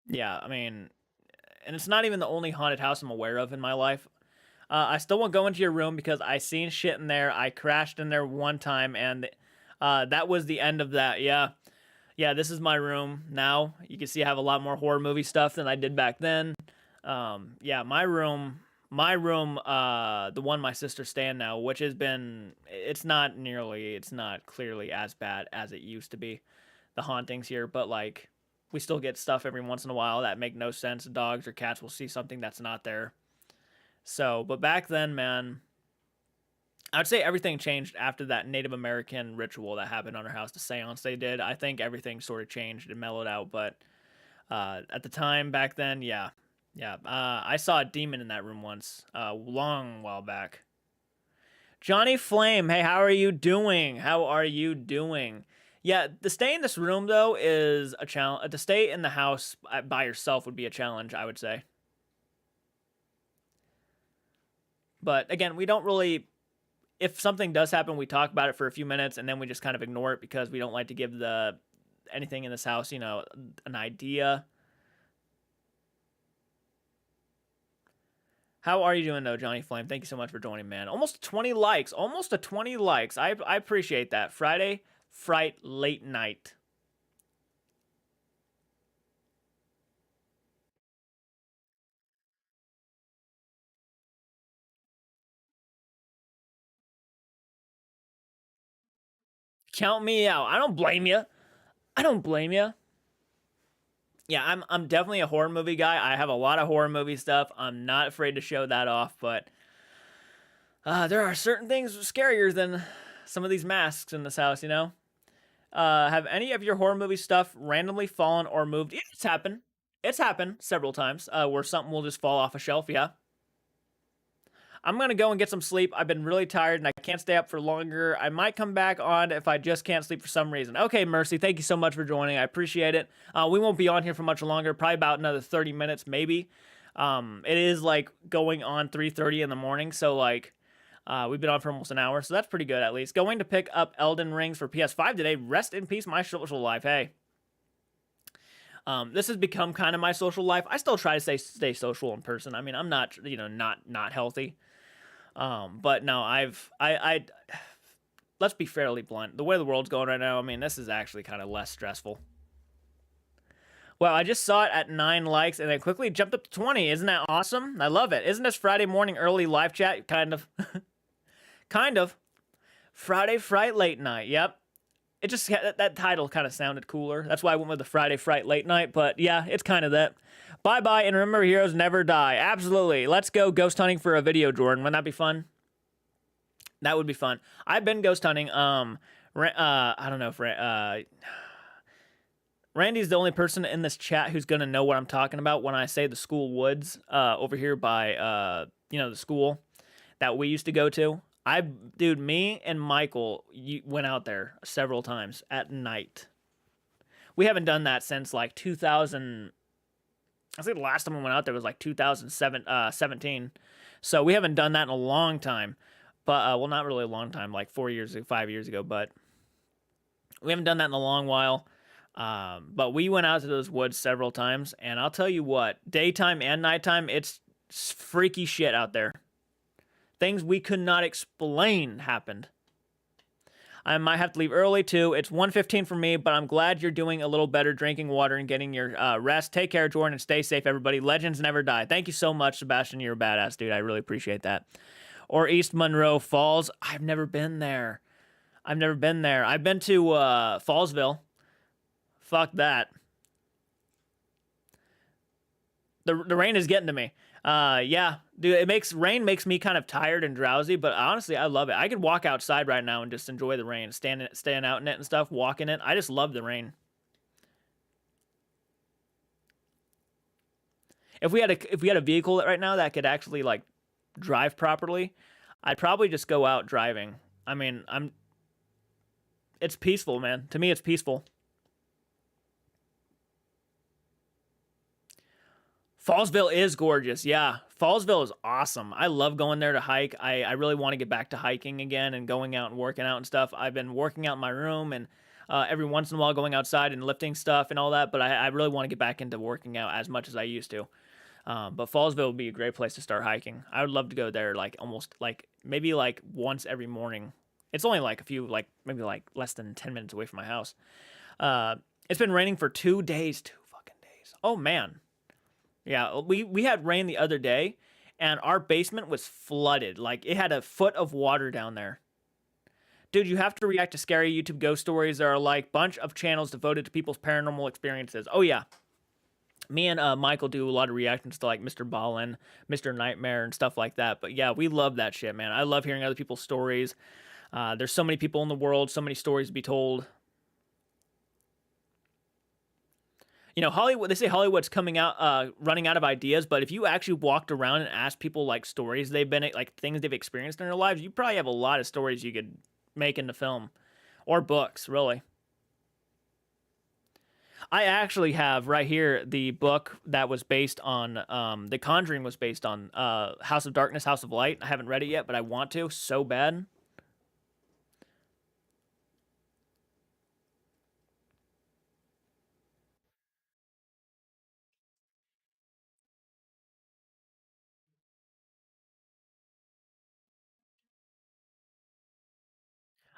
Yeah, I mean, and it's not even the only haunted house I'm aware of in my life. I still won't go into your room because I seen shit in there. I crashed in there one time, and that was the end of that. Yeah, yeah. This is my room now. You can see I have a lot more horror movie stuff than I did back then. Yeah, my room. The one my sister's staying now, which has been, it's not clearly as bad as it used to be. The hauntings here, but like, we still get stuff every once in a while that make no sense. Dogs or cats will see something that's not there. So, but back then, man, I would say everything changed after that Native American ritual that happened on our house, the seance they did. I think everything sort of changed and mellowed out. But at the time back then, yeah, yeah, I saw a demon in that room once, long while back. Johnny Flame, hey, how are you doing? How are you doing? Yeah, to stay in this room though is a challenge. To stay in the house by yourself would be a challenge, I would say. But again, we don't really. If something does happen, we talk about it for a few minutes and then we just kind of ignore it because we don't like to give anything in this house, an idea. How are you doing though, Johnny Flame? Thank you so much for joining, man. Almost 20 likes. Almost a 20 likes. I appreciate that. Friday, Fright Late Night. Count me out. I don't blame you. I don't blame you. Yeah, I'm definitely a horror movie guy. I have a lot of horror movie stuff. I'm not afraid to show that off, but there are certain things scarier than some of these masks in this house. Have any of your horror movie stuff randomly fallen or moved? Yeah, it's happened. It's happened several times where something will just fall off a shelf. Yeah. I'm going to go and get some sleep. I've been really tired and I can't stay up for longer. I might come back on if I just can't sleep for some reason. Okay, Mercy, thank you so much for joining. I appreciate it. We won't be on here for much longer, probably about another 30 minutes maybe. It is like going on 3:30 in the morning, so like we've been on for almost an hour, so that's pretty good at least. Going to pick up Elden Rings for PS5 today. Rest in peace, my social life. Hey. This has become kind of my social life. I still try to stay social in person. I mean, I'm not, not healthy. But no, let's be fairly blunt. The way the world's going right now, I mean, this is actually kind of less stressful. Well, I just saw it at 9 likes and then quickly jumped up to 20. Isn't that awesome? I love it. Isn't this Friday morning early live chat? Kind of. Kind of. Friday Fright Late Night. Yep. It just, that title kind of sounded cooler. That's why I went with the Friday Fright Late Night. But yeah, it's kind of that. Bye-bye, and remember, heroes never die. Absolutely. Let's go ghost hunting for a video, Jordan. Wouldn't that be fun? That would be fun. I've been ghost hunting. I don't know if Randy's the only person in this chat who's going to know what I'm talking about when I say the school woods over here by, the school that we used to go to. Dude, me and Michael went out there several times at night. We haven't done that since like 2000. I think the last time we went out there was like 2017. So we haven't done that in a long time. But, well, not really a long time, like 5 years ago. But we haven't done that in a long while. But we went out to those woods several times. And I'll tell you what, daytime and nighttime, it's freaky shit out there. Things we could not explain happened. I might have to leave early too. It's 1:15 for me, but I'm glad you're doing a little better drinking water and getting your rest. Take care, Jordan, and stay safe, everybody. Legends never die. Thank you so much, Sebastian. You're a badass, dude. I really appreciate that. Or East Monroe Falls. I've never been there. I've never been there. I've been to Fallsville. Fuck that. The rain is getting to me. Yeah, dude, rain makes me kind of tired and drowsy, but honestly, I love it. I could walk outside right now and just enjoy the rain, stand out in it and stuff, walk in it. I just love the rain. If we had a vehicle right now that could actually like drive properly, I'd probably just go out driving. I mean, it's peaceful, man. To me, it's peaceful. Fallsville is gorgeous. Yeah, Fallsville is awesome. I love going there to hike. I really want to get back to hiking again and going out and working out and stuff. I've been working out in my room and every once in a while going outside and lifting stuff and all that, but I really want to get back into working out as much as I used to. But Fallsville would be a great place to start hiking. I would love to go there like almost like maybe like once every morning. It's only like a few, like maybe like less than 10 minutes away from my house. It's been raining for 2 days, 2 fucking days. Oh man. Yeah, we had rain the other day, and our basement was flooded. Like, it had a foot of water down there. Dude, you have to react to scary YouTube ghost stories. There are, like, bunch of channels devoted to people's paranormal experiences. Oh, yeah. Me and Michael do a lot of reactions to, like, Mr. Ballin, Mr. Nightmare, and stuff like that. But, yeah, we love that shit, man. I love hearing other people's stories. There's so many people in the world, so many stories to be told. You know, Hollywood, they say Hollywood's coming out, running out of ideas, but if you actually walked around and asked people like stories they've been, like things they've experienced in their lives, you probably have a lot of stories you could make into film or books, really. I actually have right here the book that was based on, The Conjuring was based on House of Darkness, House of Light. I haven't read it yet, but I want to so bad.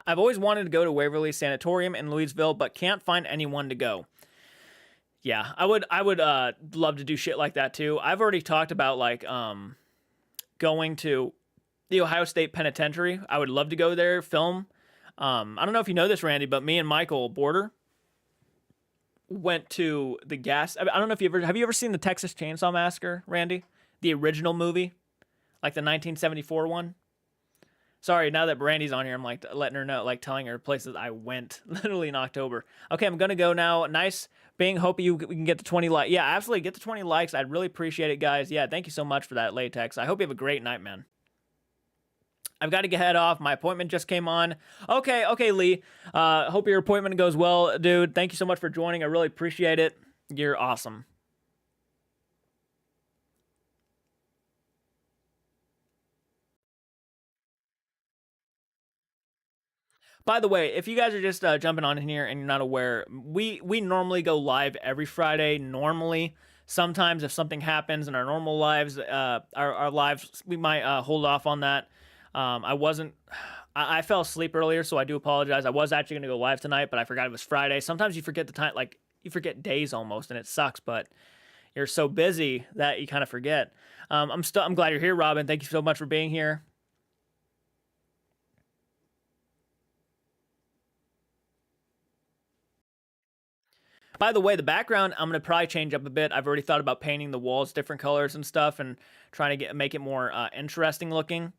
I've always wanted to go to Waverly Sanatorium in Louisville, but can't find anyone to go. Yeah, I would love to do shit like that too. I've already talked about like going to the Ohio State Penitentiary. I would love to go there, film. I don't know if you know this, Randy, but me and Michael Border went to the gas. I don't know if you ever have you ever seen the Texas Chainsaw Massacre, Randy, the original movie, like the 1974 one. Sorry, now that Brandy's on here, I'm like letting her know, like telling her places I went literally in October. Okay, I'm gonna go now. Nice being. Hope we can get to 20 likes. Yeah, absolutely. Get to 20 likes. I'd really appreciate it, guys. Yeah, thank you so much for that, Latex. I hope you have a great night, man. I've got to get head off. My appointment just came on. Okay, Lee. Hope your appointment goes well, dude. Thank you so much for joining. I really appreciate it. You're awesome. By the way, if you guys are just jumping on in here and you're not aware, we normally go live every Friday. Normally, sometimes if something happens in our normal lives, our lives, we might hold off on that. I wasn't. I fell asleep earlier, so I do apologize. I was actually going to go live tonight, but I forgot it was Friday. Sometimes you forget the time, like you forget days almost, and it sucks. But you're so busy that you kind of forget. I'm glad you're here, Robin. Thank you so much for being here. By the way, the background I'm gonna probably change up a bit. I've already thought about painting the walls different colors and stuff, and trying to make it more interesting looking.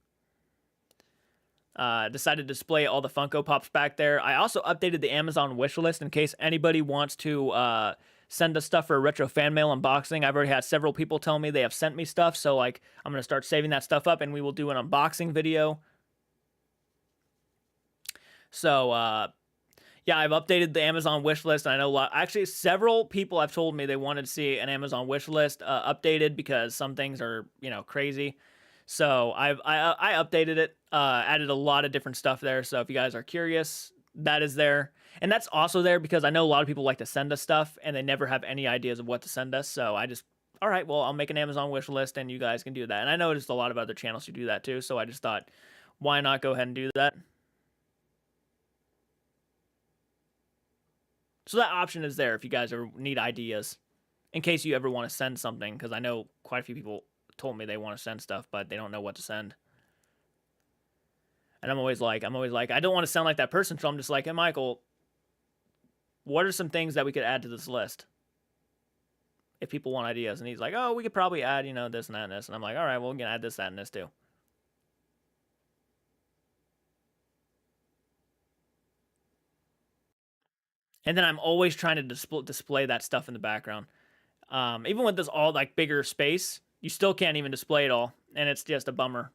Decided to display all the Funko Pops back there. I also updated the Amazon wish list in case anybody wants to send us stuff for a retro fan mail unboxing. I've already had several people tell me they have sent me stuff, so like I'm gonna start saving that stuff up, and we will do an unboxing video. So yeah, I've updated the Amazon wish list. And I know actually several people have told me they wanted to see an Amazon wish list updated because some things are crazy. So I updated it, added a lot of different stuff there. So if you guys are curious, that is there, and that's also there because I know a lot of people like to send us stuff and they never have any ideas of what to send us. So I just all right, well I'll make an Amazon wish list and you guys can do that. And I noticed a lot of other channels who do that too. So I just thought, why not go ahead and do that? So that option is there if you guys ever need ideas, in case you ever want to send something. Because I know quite a few people told me they want to send stuff, but they don't know what to send. And I'm always like, I don't want to sound like that person, so I'm just like, hey, Michael, what are some things that we could add to this list if people want ideas? And he's like, oh, we could probably add, this and that and this. And I'm like, all right, well, we can add this, that, and this too. And then I'm always trying to display that stuff in the background. Even with this all like bigger space, you still can't even display it all, and it's just a bummer.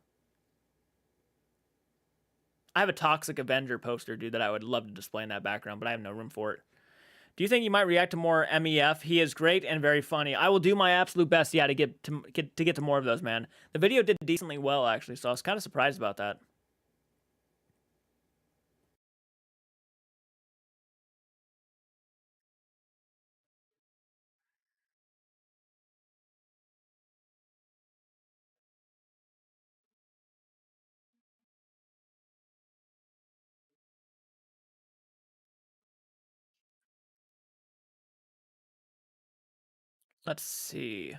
I have a Toxic Avenger poster, dude, that I would love to display in that background, but I have no room for it. Do you think you might react to more MEF? He is great and very funny. I will do my absolute best, yeah, to get to more of those, man. The video did decently well, actually, so I was kind of surprised about that. Let's see.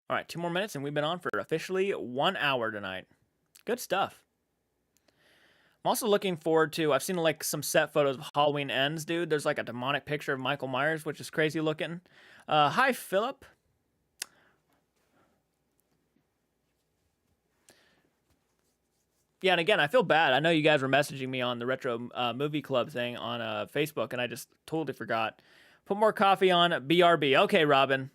All right, 2 more minutes, and we've been on for officially 1 hour tonight. Good stuff. I'm also looking forward to. I've seen like some set photos of Halloween Ends, dude. There's like a demonic picture of Michael Myers, which is crazy looking. Hi, Philip. Yeah, and again, I feel bad. I know you guys were messaging me on the Retro Movie Club thing on Facebook, and I just totally forgot. Put more coffee on BRB. Okay, Robin.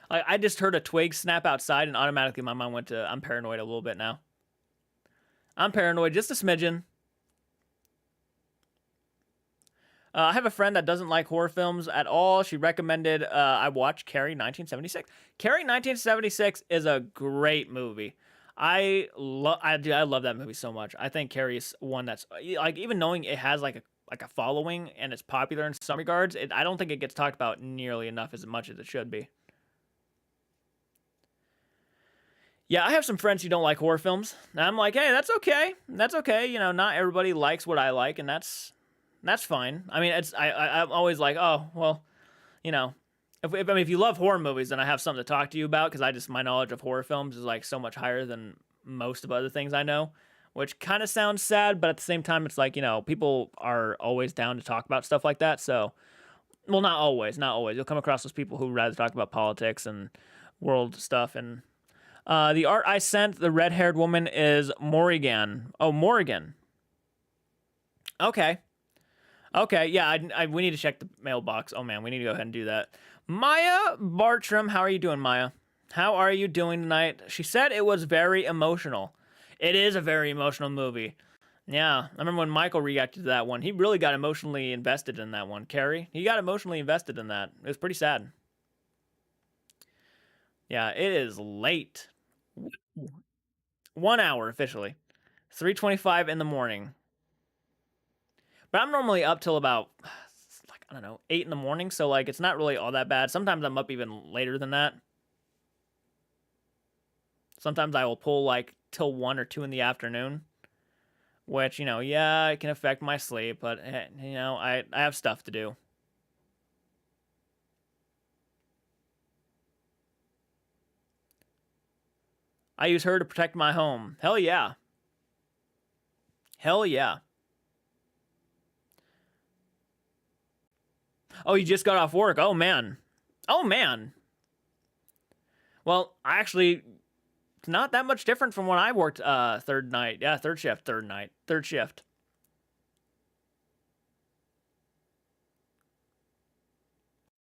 I just heard a twig snap outside, and automatically my mind went to I'm paranoid a little bit now. I'm paranoid, just a smidgen. I have a friend that doesn't like horror films at all. She recommended I watch Carrie 1976. Carrie 1976 is a great movie. I love that movie so much. I think Carrie is one that's like, even knowing it has like a following and it's popular in some regards, I don't think it gets talked about nearly enough as much as it should be. Yeah, I have some friends who don't like horror films. And I'm like, hey, that's okay. That's okay. Not everybody likes what I like, and that's fine. I mean, I'm always like, oh well, you know, if you love horror movies, then I have something to talk to you about, because my knowledge of horror films is like so much higher than most of other things I know, which kind of sounds sad, but at the same time, it's like, people are always down to talk about stuff like that. So, well, not always, not always. You'll come across those people who would rather talk about politics and world stuff. And the art I sent, the red-haired woman is Morrigan. Oh, Morrigan. Okay. Okay, yeah, we need to check the mailbox. Oh man, we need to go ahead and do that. Maya Bartram, how are you doing, Maya? How are you doing tonight? She said it was very emotional. It is a very emotional movie. Yeah, I remember when Michael reacted to that one. He really got emotionally invested in that one. Carrie, he got emotionally invested in that. It was pretty sad. Yeah, it is late. 1 hour officially. 3:25 in the morning. But I'm normally up till about, like, I don't know, 8 in the morning, so like it's not really all that bad. Sometimes I'm up even later than that. Sometimes I will pull like till 1 or 2 in the afternoon, which, yeah, it can affect my sleep, but I have stuff to do. I use her to protect my home. Hell yeah. Hell yeah. Oh, you just got off work. Oh man. Oh man. Well, I actually, it's not that much different from when I worked third night. Yeah, third shift, third night, third shift.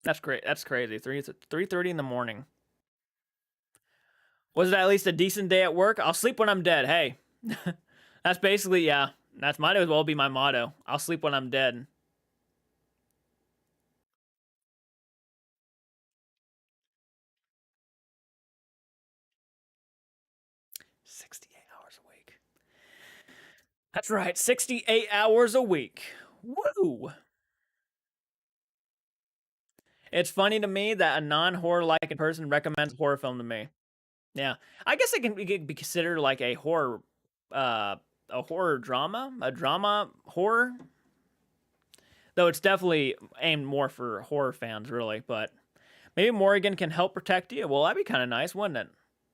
That's great. That's crazy. 3:30 in the morning. Was it at least a decent day at work? I'll sleep when I'm dead. Hey, that's basically, yeah. That's might as well be my motto. I'll sleep when I'm dead. 68 hours a week. That's right. 68 hours a week. Woo! It's funny to me that a non-horror like person recommends a horror film to me. Yeah, I guess it can be considered like uh, a horror drama, a drama horror. Though it's definitely aimed more for horror fans, really. But maybe Morrigan can help protect you. Well, that'd be kind of nice, wouldn't it?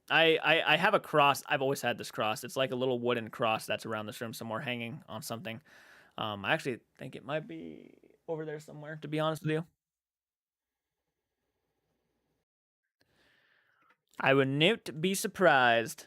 I have a cross. I've always had this cross. It's like a little wooden cross that's around this room somewhere, hanging on something. I actually think it might be over there somewhere. To be honest with you, I would not be surprised.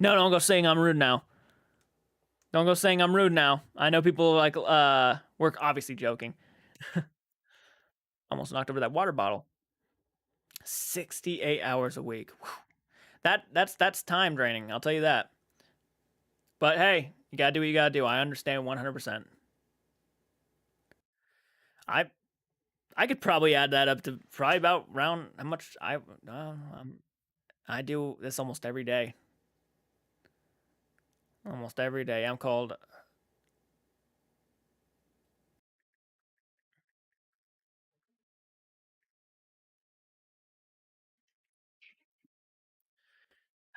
No, don't go saying I'm rude now. Don't go saying I'm rude now. I know people like we're obviously joking. Almost knocked over that water bottle. 68 hours a week. Whew. That's time draining. I'll tell you that. But hey, you gotta do what you gotta do. I understand 100%. I I could probably add that up to probably about around how much I do this almost every day. Almost every day. I'm called.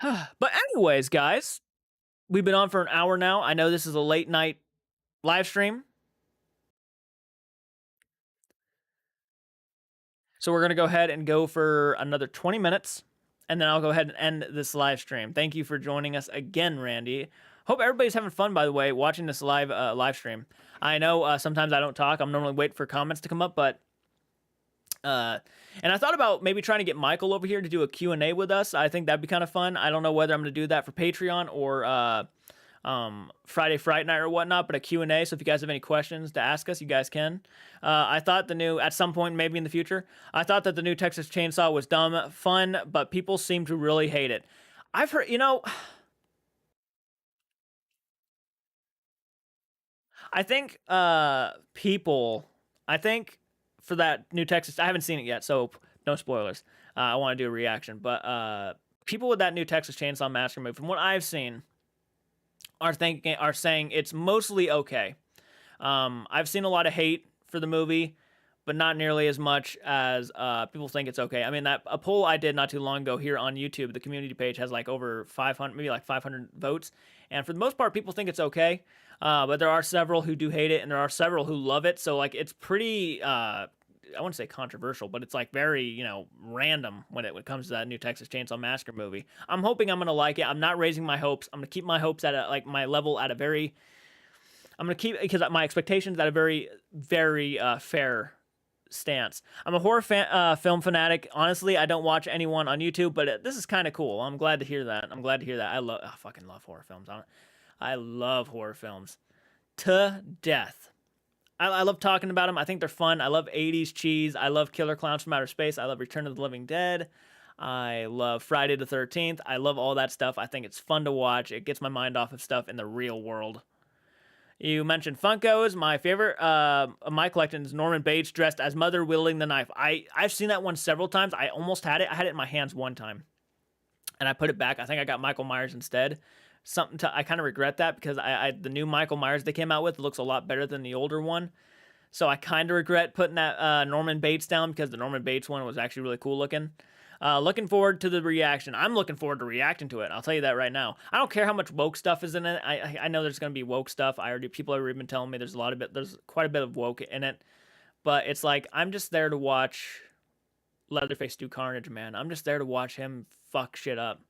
But anyways, guys, we've been on for an hour now. I know this is a late night live stream, so we're gonna go ahead and go for another 20 minutes, and then I'll go ahead and end this live stream. Thank you for joining us again, Randy. Hope everybody's having fun, by the way, watching this live stream. I know sometimes I don't talk. I'm normally waiting for comments to come up, but and I thought about maybe trying to get Michael over here to do a Q&A with us. I think that'd be kind of fun. I don't know whether I'm going to do that for Patreon or Friday Fright Night or whatnot, but a Q&A. So if you guys have any questions to ask us, you guys can. I thought at some point, maybe in the future, I thought that the new Texas Chainsaw was dumb, fun, but people seem to really hate it. I've heard, I think I think for that new Texas, I haven't seen it yet, so no spoilers. I want to do a reaction, but people with that new Texas Chainsaw Massacre movie, from what I've seen, are saying it's mostly okay. I've seen a lot of hate for the movie, but not nearly as much as people think it's okay. I mean, that a poll I did not too long ago here on YouTube, the community page has like over 500, maybe like 500 votes, and for the most part, people think it's okay. But there are several who do hate it, and there are several who love it. So like, it's pretty. I wouldn't say controversial, but it's like very, random when it comes to that new Texas Chainsaw Massacre movie. I'm hoping I'm gonna like it. I'm not raising my hopes. I'm gonna keep my hopes at like my level at a very. I'm gonna keep because my expectations at a very, very fair stance. I'm a film fanatic. Honestly, I don't watch anyone on YouTube, but this is kind of cool. I'm glad to hear that. I'm glad to hear that. I fucking love horror films. I love horror films to death. I love talking about them. I think they're fun. I love 80s cheese. I love Killer Clowns from Outer Space. I love Return of the Living Dead. I love Friday the 13th. I love all that stuff. I think it's fun to watch. It gets my mind off of stuff in the real world. You mentioned Funkos. My favorite of my collection is Norman Bates dressed as Mother wielding the knife. I've seen that one several times. I almost had it. I had it in my hands one time, and I put it back. I think I got Michael Myers instead. I kind of regret that because the new Michael Myers they came out with looks a lot better than the older one. So I kind of regret putting that Norman Bates down because the Norman Bates one was actually really cool looking. Looking forward to the reaction. I'm looking forward to reacting to it. I'll tell you that right now. I don't care how much woke stuff is in it. I know there's gonna be woke stuff. People have already been telling me there's quite a bit of woke in it. But it's like I'm just there to watch Leatherface do carnage, man. I'm just there to watch him fuck shit up.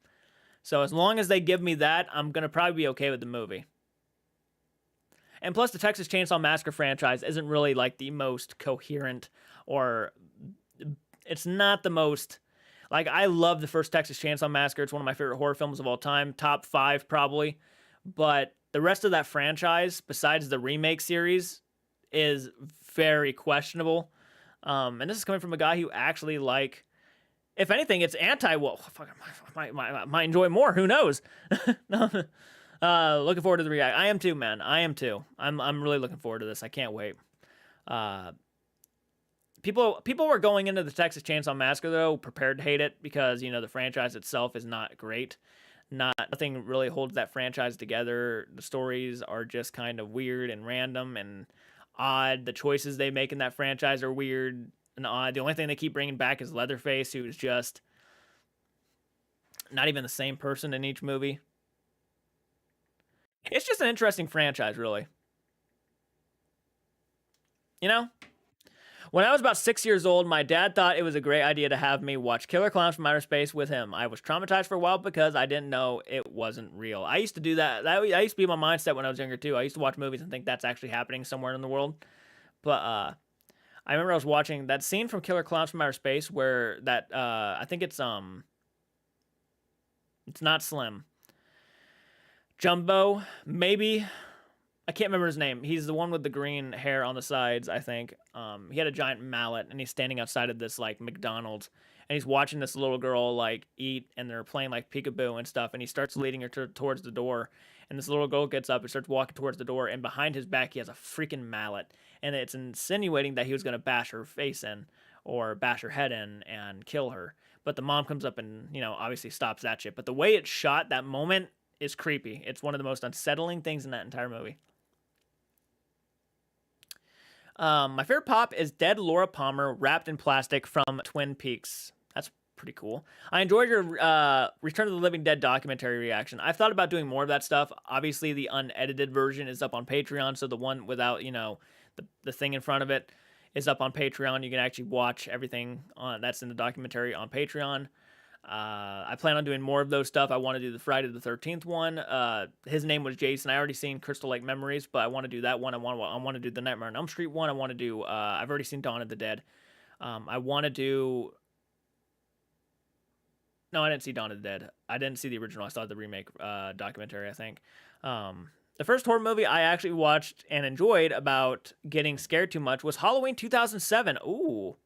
So as long as they give me that, I'm gonna probably be okay with the movie. And plus, the Texas Chainsaw Massacre franchise isn't really like the most coherent, or it's not the most. Like, I love the first Texas Chainsaw Massacre. It's one of my favorite horror films of all time. Top 5, probably. But the rest of that franchise, besides the remake series, is very questionable. And this is coming from a guy who actually, like, if anything, it's anti-woke. Fuck, I might enjoy more. Who knows? Looking forward to the react. I am too, man. I am too. I'm really looking forward to this. I can't wait. Uh, people were going into the Texas Chainsaw Massacre though prepared to hate it because the franchise itself is not great. Nothing really holds that franchise together. The stories are just kind of weird and random and odd. The choices they make in that franchise are weird and odd. The only thing they keep bringing back is Leatherface, who is just not even the same person in each movie. It's just an interesting franchise, really. You know? When I was about 6 years old, my dad thought it was a great idea to have me watch Killer Clowns from Outer Space with him. I was traumatized for a while because I didn't know it wasn't real. I used to do that. I used to be my mindset when I was younger too. I used to watch movies and think that's actually happening somewhere in the world. But I remember I was watching that scene from Killer Clowns from Outer Space where that I think it's not Slim. Jumbo, maybe. I can't remember his name. He's the one with the green hair on the sides, I think. He had a giant mallet, and he's standing outside of this like McDonald's, and he's watching this little girl like eat, and they're playing like peekaboo and stuff. And he starts leading her towards the door, and this little girl gets up and starts walking towards the door, and behind his back he has a freaking mallet, and it's insinuating that he was gonna bash her face in or bash her head in and kill her. But the mom comes up and obviously stops that shit. But the way it's shot, that moment is creepy. It's one of the most unsettling things in that entire movie. My favorite pop is dead Laura Palmer wrapped in plastic from Twin Peaks. That's pretty cool. I enjoyed your Return of the Living Dead documentary reaction. I've thought about doing more of that stuff. Obviously, the unedited version is up on Patreon, so the one without, the thing in front of it is up on Patreon. You can actually watch everything that's in the documentary on Patreon. I plan on doing more of those stuff. I want to do the Friday the 13th one. His name was Jason. I already seen Crystal Lake Memories, but I want to do that one. I want to do the Nightmare on Elm Street one. I want to do. I've already seen Dawn of the Dead. I want to do. No, I didn't see Dawn of the Dead. I didn't see the original. I saw the remake documentary, I think. The first horror movie I actually watched and enjoyed about getting scared too much was Halloween 2007. Ooh,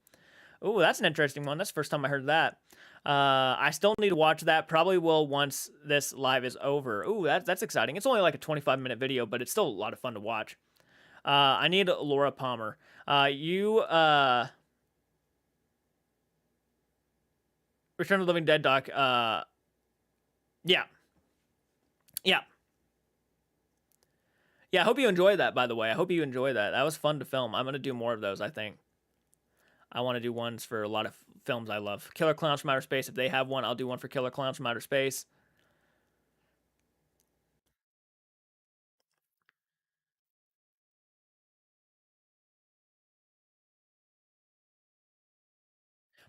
that's an interesting one. That's the first time I heard that. I still need to watch that. Probably will once this live is over. Ooh, that's exciting. It's only like a 25-minute video, but it's still a lot of fun to watch. I need Laura Palmer. Return of the Living Dead doc. Yeah. Yeah. Yeah, I hope you enjoy that, by the way. I hope you enjoy that. That was fun to film. I'm going to do more of those, I think. I want to do ones for a lot of films I love. Killer Clowns from Outer Space. If they have one, I'll do one for Killer Clowns from Outer Space.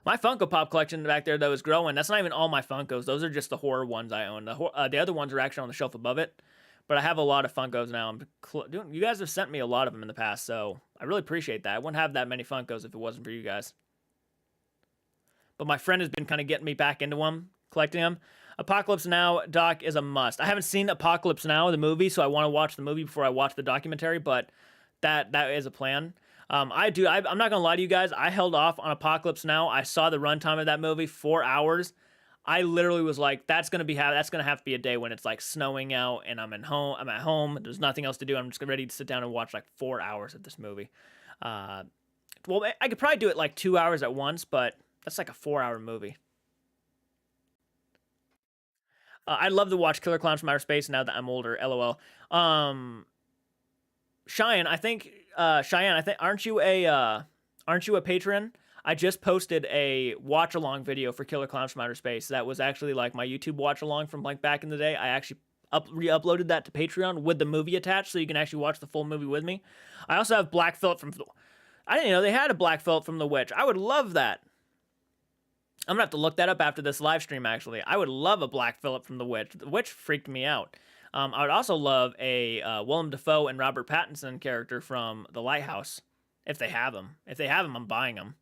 My Funko Pop collection back there, though, is growing. That's not even all my Funkos. Those are just the horror ones I own. The other ones are actually on the shelf above it. But I have a lot of Funkos now. You guys have sent me a lot of them in the past, so I really appreciate that. I wouldn't have that many Funkos if it wasn't for you guys. But my friend has been kind of getting me back into them, collecting them. Apocalypse Now doc is a must. I haven't seen Apocalypse Now, the movie, so I want to watch the movie before I watch the documentary, but that is a plan. I'm not gonna lie to you guys. I held off on Apocalypse Now. I saw the runtime of that movie, 4 hours. I literally was like, that's gonna have to be a day when it's like snowing out and I'm at home. There's nothing else to do. I'm just ready to sit down and watch like 4 hours of this movie. Well, I could probably do it like 2 hours at once, but that's like a 4 hour movie. I'd love to watch Killer Clowns from Outer Space now that I'm older. LOL. Cheyenne, I think. Aren't you a patron? I just posted a watch along video for Killer Clowns from Outer Space. That was actually like my YouTube watch along from like back in the day. I actually re-uploaded that to Patreon with the movie attached, so you can actually watch the full movie with me. I also have Black Phillip from. I didn't know they had a Black Phillip from The Witch. I would love that. I'm gonna have to look that up after this live stream. Actually, I would love a Black Phillip from The Witch. The Witch freaked me out. I would also love a Willem Dafoe and Robert Pattinson character from The Lighthouse, if they have them. If they have them, I'm buying them.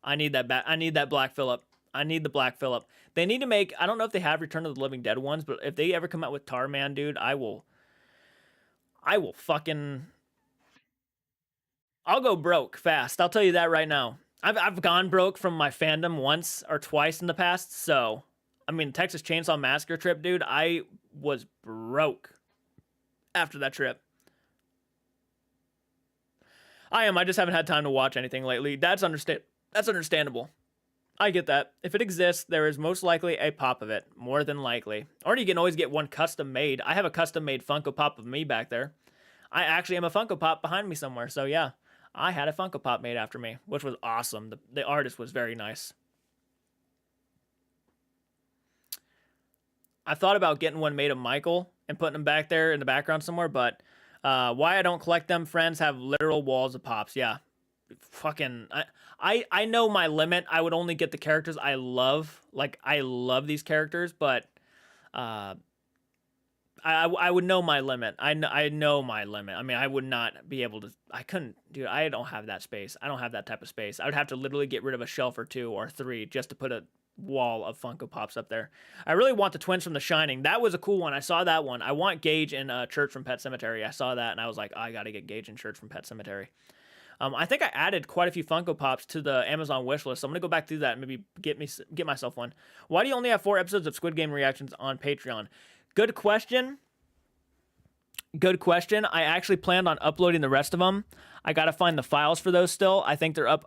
I need that Black Phillip. I need the Black Phillip. They need to make. I don't know if they have Return of the Living Dead ones, but if they ever come out with Tarman, dude, I will fucking. I'll go broke fast. I'll tell you that right now. I've gone broke from my fandom once or twice in the past, so I mean, Texas Chainsaw Massacre trip, dude, I was broke after that trip. I just haven't had time to watch anything lately. That's understandable. I get that. If it exists, there is most likely a pop of it. More than likely. Or you can always get one custom made. I have a custom made Funko Pop of me back there. I actually am a Funko Pop behind me somewhere. So yeah, I had a Funko Pop made after me, which was awesome. The artist was very nice. I thought about getting one made of Michael and putting him back there in the background somewhere, but why I don't collect them, friends have literal walls of pops. Yeah. Fucking I know my limit. I would only get the characters I love. Like I love these characters, but I would know my limit. I know my limit. I mean, I would not be able to. I couldn't, dude. I don't have that space. I don't have that type of space. I would have to literally get rid of a shelf or 2 or 3 just to put a wall of Funko Pops up there. I really want the twins from The Shining. That was a cool one. I saw that one. I want Gage in Church from Pet Sematary. I saw that and I was like, I gotta get Gage in Church from Pet Sematary. I think I added quite a few Funko Pops to the Amazon wish list, so I'm gonna go back through that and maybe get myself one. Why do you only have 4 episodes of Squid Game reactions on Patreon? Good question. Good question. I actually planned on uploading the rest of them. I gotta find the files for those still. I think they're up.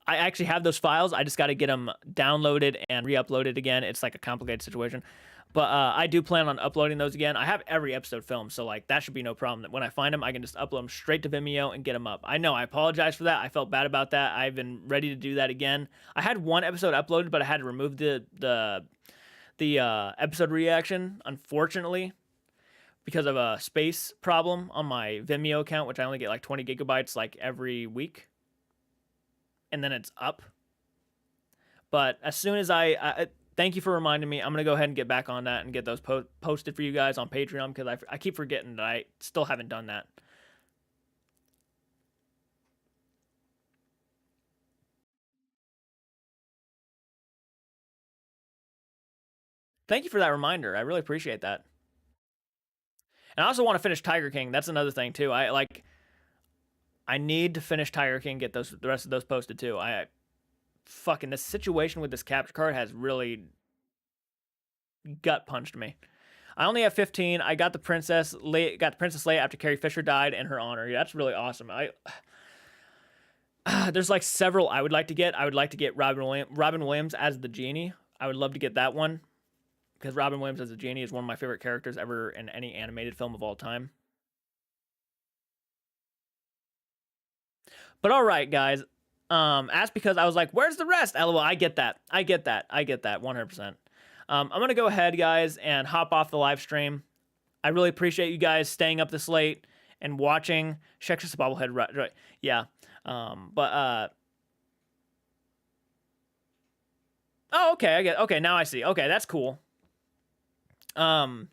I actually have those files. I just gotta get them downloaded and re-uploaded again. It's like a complicated situation. But I do plan on uploading those again. I have every episode filmed, so like that should be no problem. When I find them, I can just upload them straight to Vimeo and get them up. I know, I apologize for that. I felt bad about that. I've been ready to do that again. I had one episode uploaded, but I had to remove the episode reaction, unfortunately, because of a space problem on my Vimeo account, which I only get like 20 gigabytes like every week, and then it's up. But as soon as thank you for reminding me. I'm going to go ahead and get back on that and get those posted for you guys on Patreon because I keep forgetting that I still haven't done that. Thank you for that reminder. I really appreciate that. And I also want to finish Tiger King. That's another thing too. I need to finish Tiger King, get the rest of those posted too. Fucking this situation with this capture card has really gut punched me. I only have 15. I got the Princess Leia after Carrie Fisher died in her honor. Yeah, that's really awesome. There's like several I would like to get. I would like to get Robin Williams as the genie. I would love to get that one because Robin Williams as the genie is one of my favorite characters ever in any animated film of all time. But all right, guys. Asked because I was like, "Where's the rest?" LOL. I get that. 100%. I'm going to go ahead, guys, and hop off the live stream. I really appreciate you guys staying up this late and watching. Check this bobblehead, right? Yeah. Oh, okay, okay, now I see. Okay, that's cool. I'm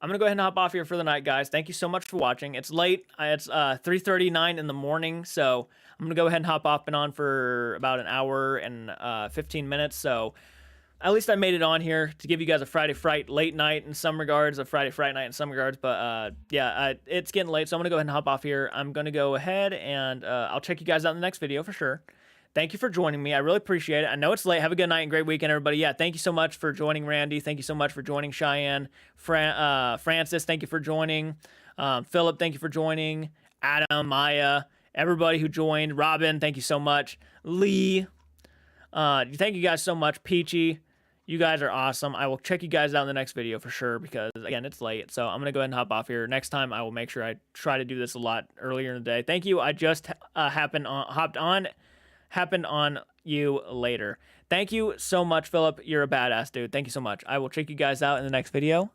going to go ahead and hop off here for the night, guys. Thank you so much for watching. It's late. It's 3:39 in the morning, so I'm going to go ahead and hop off and on for about an hour and 15 minutes, so at least I made it on here to give you guys a Friday Fright late night in some regards, a Friday Fright night in some regards. But yeah, it's getting late, so I'm going to go ahead and hop off here. I'm going to go ahead and I'll check you guys out in the next video for sure. Thank you for joining me. I really appreciate it. I know it's late. Have a good night and great weekend, everybody. Yeah, thank you so much for joining, Randy. Thank you so much for joining, Cheyenne. Francis, thank you for joining. Philip, thank you for joining. Adam, Maya, everybody who joined. Robin, thank you so much. Lee, thank you guys so much. Peachy. You guys are awesome. I will check you guys out in the next video for sure because, again, it's late. So I'm going to go ahead and hop off here. Next time, I will make sure I try to do this a lot earlier in the day. Thank you. I just happened on you later. Thank you so much, Philip. You're a badass, dude. Thank you so much. I will check you guys out in the next video.